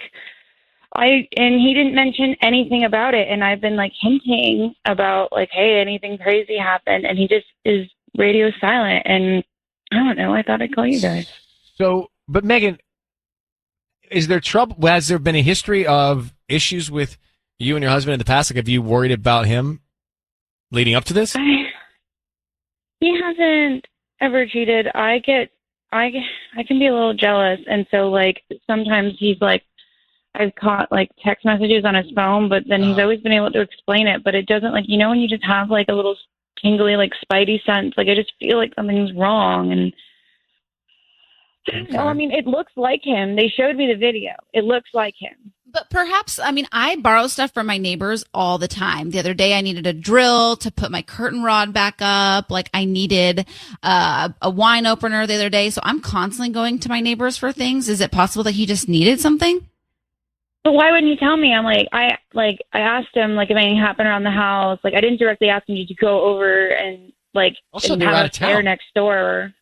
he didn't mention anything about it. And I've been like hinting about like, hey, anything crazy happened, and he just is radio silent. And I don't know. I thought I'd call you guys.
So, but Megan, is there trouble? Has there been a history of issues with you and your husband in the past? Like, have you worried about him leading up to this?
He hasn't ever cheated. I can be a little jealous, and so like sometimes he's like, I've caught like text messages on his phone, but then he's always been able to explain it. But it doesn't, like, you know, when you just have like a little tingly like spidey sense, like I just feel like something's wrong. And no, I mean, it looks like him. They showed me the video. It looks like him.
But perhaps, I mean, I borrow stuff from my neighbors all the time. The other day, I needed a drill to put my curtain rod back up. Like I needed a wine opener the other day. So I'm constantly going to my neighbors for things. Is it possible that he just needed something?
But why wouldn't he tell me? I asked him like if anything happened around the house. Like I didn't directly ask him to go over and like
Also,
and
they're
have
out
us
of town.
there next door.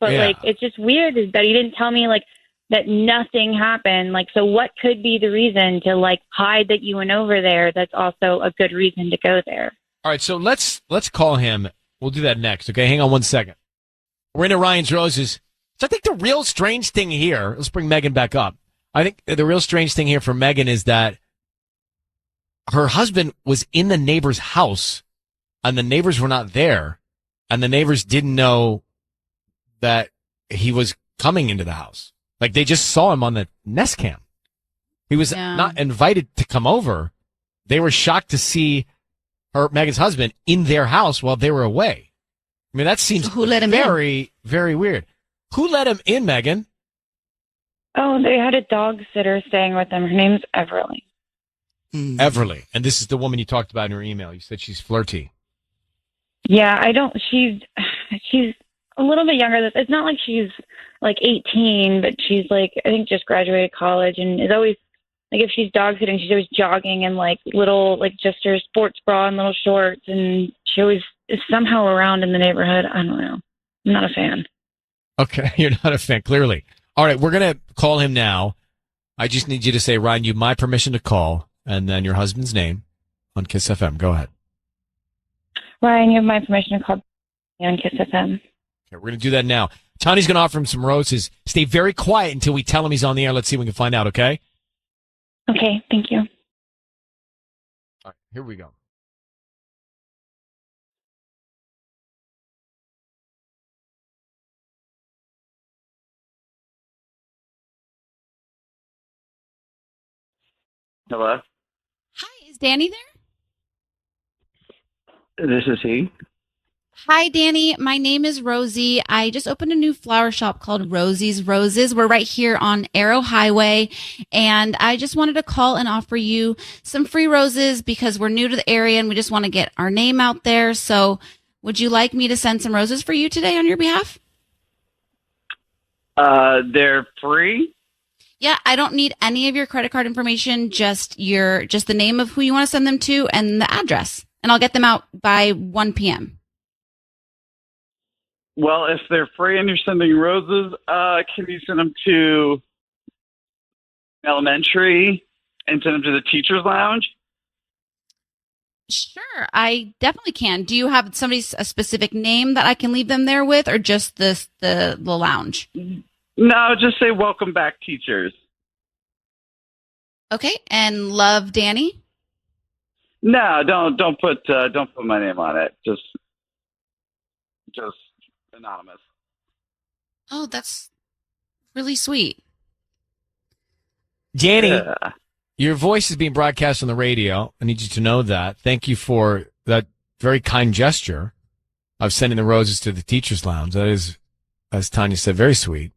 But
Yeah.
like it's just weird that he didn't tell me like that nothing happened. Like, so what could be the reason to like hide that you went over there? That's also a good reason to go there.
All right, so let's call him. We'll do that next. Okay, hang on one second. We're into Ryan's Roses. So I think the real strange thing here. Let's bring Megan back up.
I think the real strange thing here for Megan is that her husband was in the neighbor's house and the neighbors were not there, and the neighbors didn't know that he was coming into the house. Like, they just saw him on the Nest Cam. He was not invited to come over. They were shocked to see Megan's husband in their house while they were away. I mean, that seems
who let him
very, very weird. Who let him in, Megan?
Oh, they had a dog sitter staying with them. Her name's Everly.
Everly. And this is the woman you talked about in your email. You said she's flirty.
Yeah, she's a little bit younger. It's not like she's like 18, but she's like, I think just graduated college and is always, like, if she's dog sitting, she's always jogging in like little, like just her sports bra and little shorts. And she always is somehow around in the neighborhood. I don't know. I'm not a fan.
Okay. You're not a fan, clearly. All right. We're going to call him now. I just need you to say, Ryan, you have my permission to call, and then your husband's name on Kiss FM. Go ahead.
Ryan, you have my permission to call on Kiss FM.
Okay. We're going to do that now. Tony's going to offer him some roses. Stay very quiet until we tell him he's on the air. Let's see if we can find out, okay?
Okay, thank you.
All right, here we go.
Hello?
Hi, is Danny there?
This is he.
Hi, Danny. My name is Rosie. I just opened a new flower shop called Rosie's Roses. We're right here on Arrow Highway. And I just wanted to call and offer you some free roses because we're new to the area and we just want to get our name out there. So would you like me to send some roses for you today on your behalf?
They're free?
Yeah, I don't need any of your credit card information, just the name of who you want to send them to and the address. And I'll get them out by 1 p.m.
Well, if they're free and you're sending roses, can you send them to elementary and send them to the teacher's lounge?
Sure, I definitely can. Do you have a specific name that I can leave them there with, or just the lounge?
No, just say welcome back, teachers.
Okay, and love Danny?
No, don't put my name on it. Just anonymous.
Oh, that's really sweet.
Danny, your voice is being broadcast on the radio. I need you to know that. Thank you for that very kind gesture of sending the roses to the teacher's lounge. That is, as Tanya said, very sweet.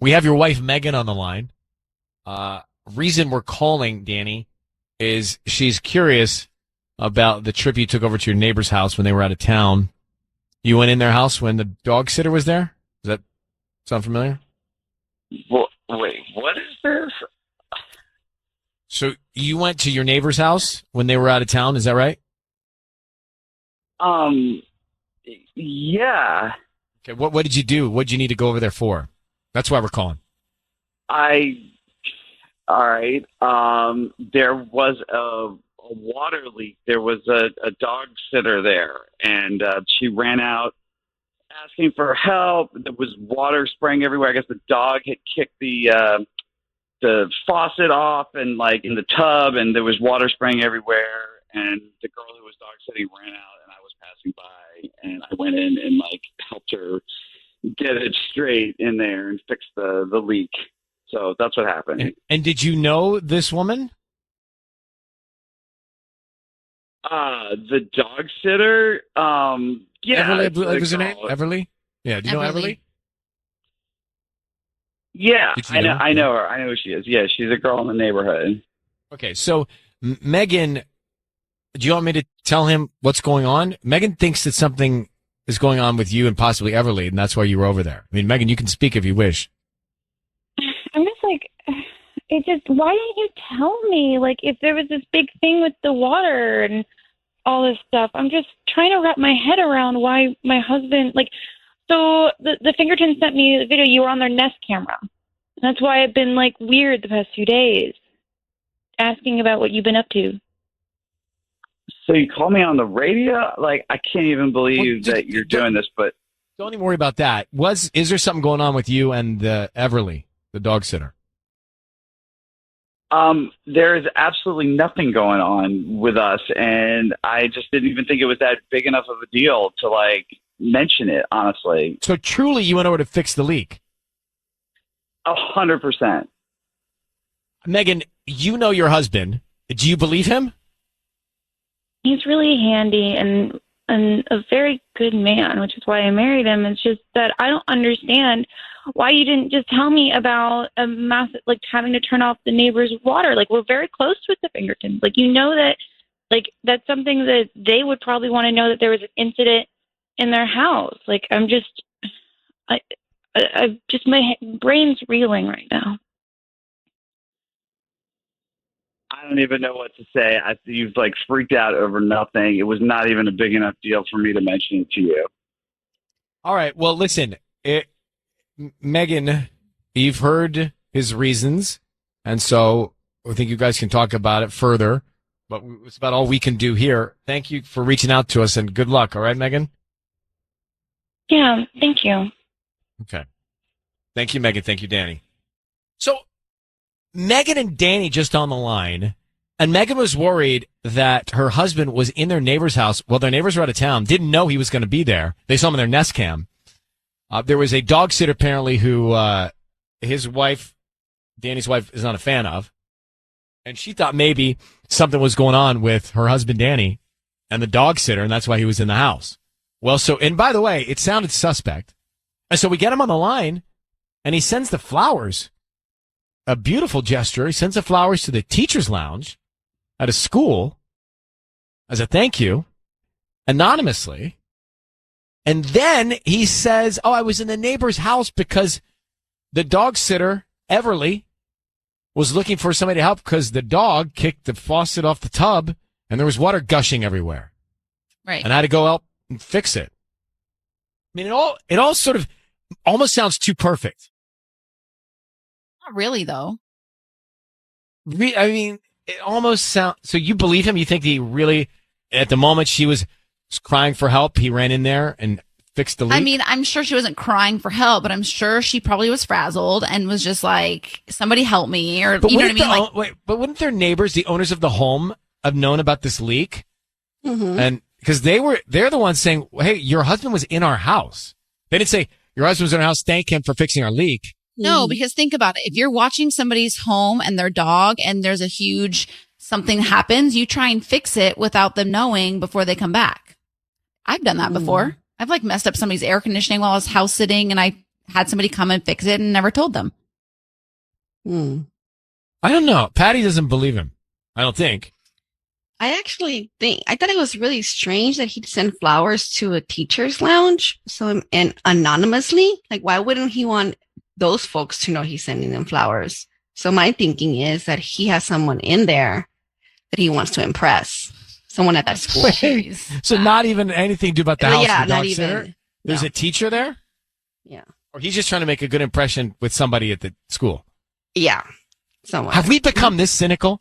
We have your wife, Megan, on the line. Reason we're calling, Danny, is she's curious about the trip you took over to your neighbor's house when they were out of town. You went in their house when the dog sitter was there? Does that sound familiar?
Well, wait, what is this?
So you went to your neighbor's house when they were out of town, is that right?
Yeah.
Okay, what did you do? What did you need to go over there for? That's why we're calling.
All right. There was a water leak. There was a dog sitter there, and she ran out asking for help. There was water spraying everywhere. I guess the dog had kicked the faucet off and like in the tub, and there was water spraying everywhere. And the girl who was dog sitting ran out, and I was passing by, and I went in and like helped her get it straight in there and fix the leak. So that's what happened.
And did you know this woman?
The dog sitter. Yeah.
Everly, I believe was her name? Everly? Yeah. Do you know Everly?
Yeah,
Did you know?
I know her. I know who she is. Yeah, she's a girl in the neighborhood.
Okay, so Megan, do you want me to tell him what's going on? Megan thinks that something is going on with you and possibly Everly, and that's why you were over there. I mean, Megan, you can speak if you wish.
I'm just like, why didn't you tell me? Like, if there was this big thing with the water and all this stuff, I'm just trying to wrap my head around why my husband, like, so the Fingerton sent me the video. You were on their Nest camera. That's why I've been, like, weird the past few days, asking about what you've been up to.
So you call me on the radio? Like, I can't even believe that you're doing this, but...
Don't even worry about that. Is there something going on with you and Everly, the dog sitter?
There is absolutely nothing going on with us, and I just didn't even think it was that big enough of a deal to like mention it. Honestly,
So truly, you went over to fix the leak.
100%.
Megan, you know your husband. Do you believe him?
He's really handy and a very good man, which is why I married him. It's just that I don't understand why you didn't just tell me about a massive, like having to turn off the neighbor's water. Like we're very close with the Pinkertons. Like you know that, like that's something that they would probably want to know that there was an incident in their house. Like I'm just, I just my brain's reeling right now.
I don't even know what to say. You've like freaked out over nothing. It was not even a big enough deal for me to mention it to you.
All right. Well, listen, Megan, you've heard his reasons, and so I think you guys can talk about it further. But it's about all we can do here. Thank you for reaching out to us, and good luck. All right, Megan?
Yeah, thank you.
Okay. Thank you, Megan. Thank you, Danny. So Megan and Danny just on the line, and Megan was worried that her husband was in their neighbor's house. Well, their neighbors were out of town, didn't know he was going to be there. They saw him in their Nest Cam. There was a dog sitter apparently who his wife, Danny's wife, is not a fan of, and she thought maybe something was going on with her husband Danny and the dog sitter, and that's why he was in the house. Well, and by the way, it sounded suspect, and so we get him on the line, and he sends the flowers. A beautiful gesture. He sends the flowers to the teacher's lounge at a school as a thank you, anonymously. And then he says, oh, I was in the neighbor's house because the dog sitter, Everly, was looking for somebody to help because the dog kicked the faucet off the tub and there was water gushing everywhere.
Right.
And I had to go out and fix it. I mean, it all sort of almost sounds too perfect.
Not really, though.
I mean, it almost sounds. So you believe him? You think he really, at the moment she was crying for help, he ran in there and fixed the leak?
I mean, I'm sure she wasn't crying for help, but I'm sure she probably was frazzled and was just like, somebody help me, or you know what I mean?
But wouldn't their neighbors, the owners of the home, have known about this leak?
Mm-hmm.
And because they're the ones saying, hey, your husband was in our house. They didn't say, your husband was in our house, thank him for fixing our leak.
No, because think about it. If you're watching somebody's home and their dog and there's a huge something happens, you try and fix it without them knowing before they come back. I've done that before. I've like messed up somebody's air conditioning while I was house sitting and I had somebody come and fix it and never told them.
I don't know. Patty doesn't believe him. I don't think.
I thought it was really strange that he'd send flowers to a teacher's lounge. And anonymously, like, why wouldn't he want those folks to know he's sending them flowers? So my thinking is that he has someone in there that he wants to impress. Someone at that school.
Wait, so not even anything to do about the house?
Yeah,
the dog
not even.
sitter? There's a teacher there?
Yeah.
Or he's just trying to make a good impression with somebody at the school?
Yeah. Someone.
Have we become this cynical?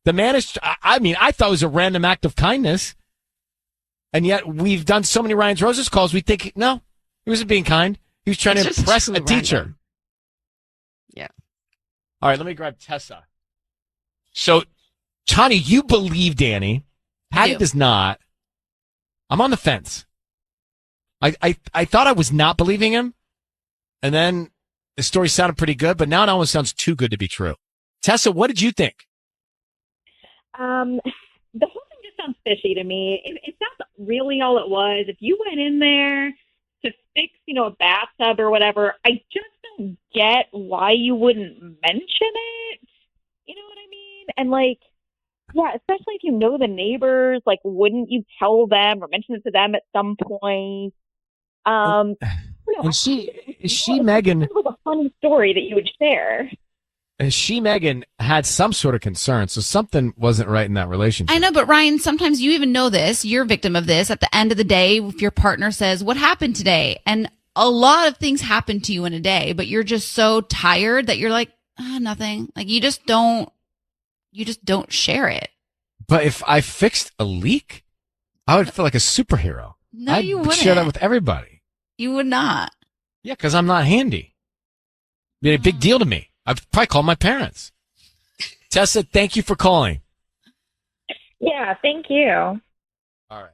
The man is, I mean, I thought it was a random act of kindness. And yet we've done so many Ryan's Roses calls, we think, no, he wasn't being kind. He was trying to impress a teacher.
Random. Yeah.
All right, let me grab Tessa. So, Tanya, you believe Danny. Patty does not. I'm on the fence. I thought I was not believing him, and then the story sounded pretty good, but now it almost sounds too good to be true. Tessa, what did you think?
The whole thing just sounds fishy to me. If that's really all it was, if you went in there to fix, a bathtub or whatever, I just don't get why you wouldn't mention it. You know what I mean? And like, yeah, especially if you know the neighbors, like, wouldn't you tell them or mention it to them at some point?
And Megan,
it was a funny story that you would share.
Megan, had some sort of concern, so something wasn't right in that relationship.
I know, but Ryan, sometimes you even know this. You're a victim of this. At the end of the day, if your partner says, what happened today? And a lot of things happen to you in a day, but you're just so tired that you're like, nothing. Like you just don't share it.
But if I fixed a leak, I would feel like a superhero.
No,
I'd
you wouldn't.
share that with everybody.
You would not.
Yeah, because I'm not handy. It'd be a big deal to me. I'd probably call my parents. Tessa, thank you for calling.
Yeah, thank you.
All right.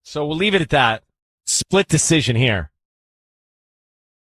So we'll leave it at that. Split decision here.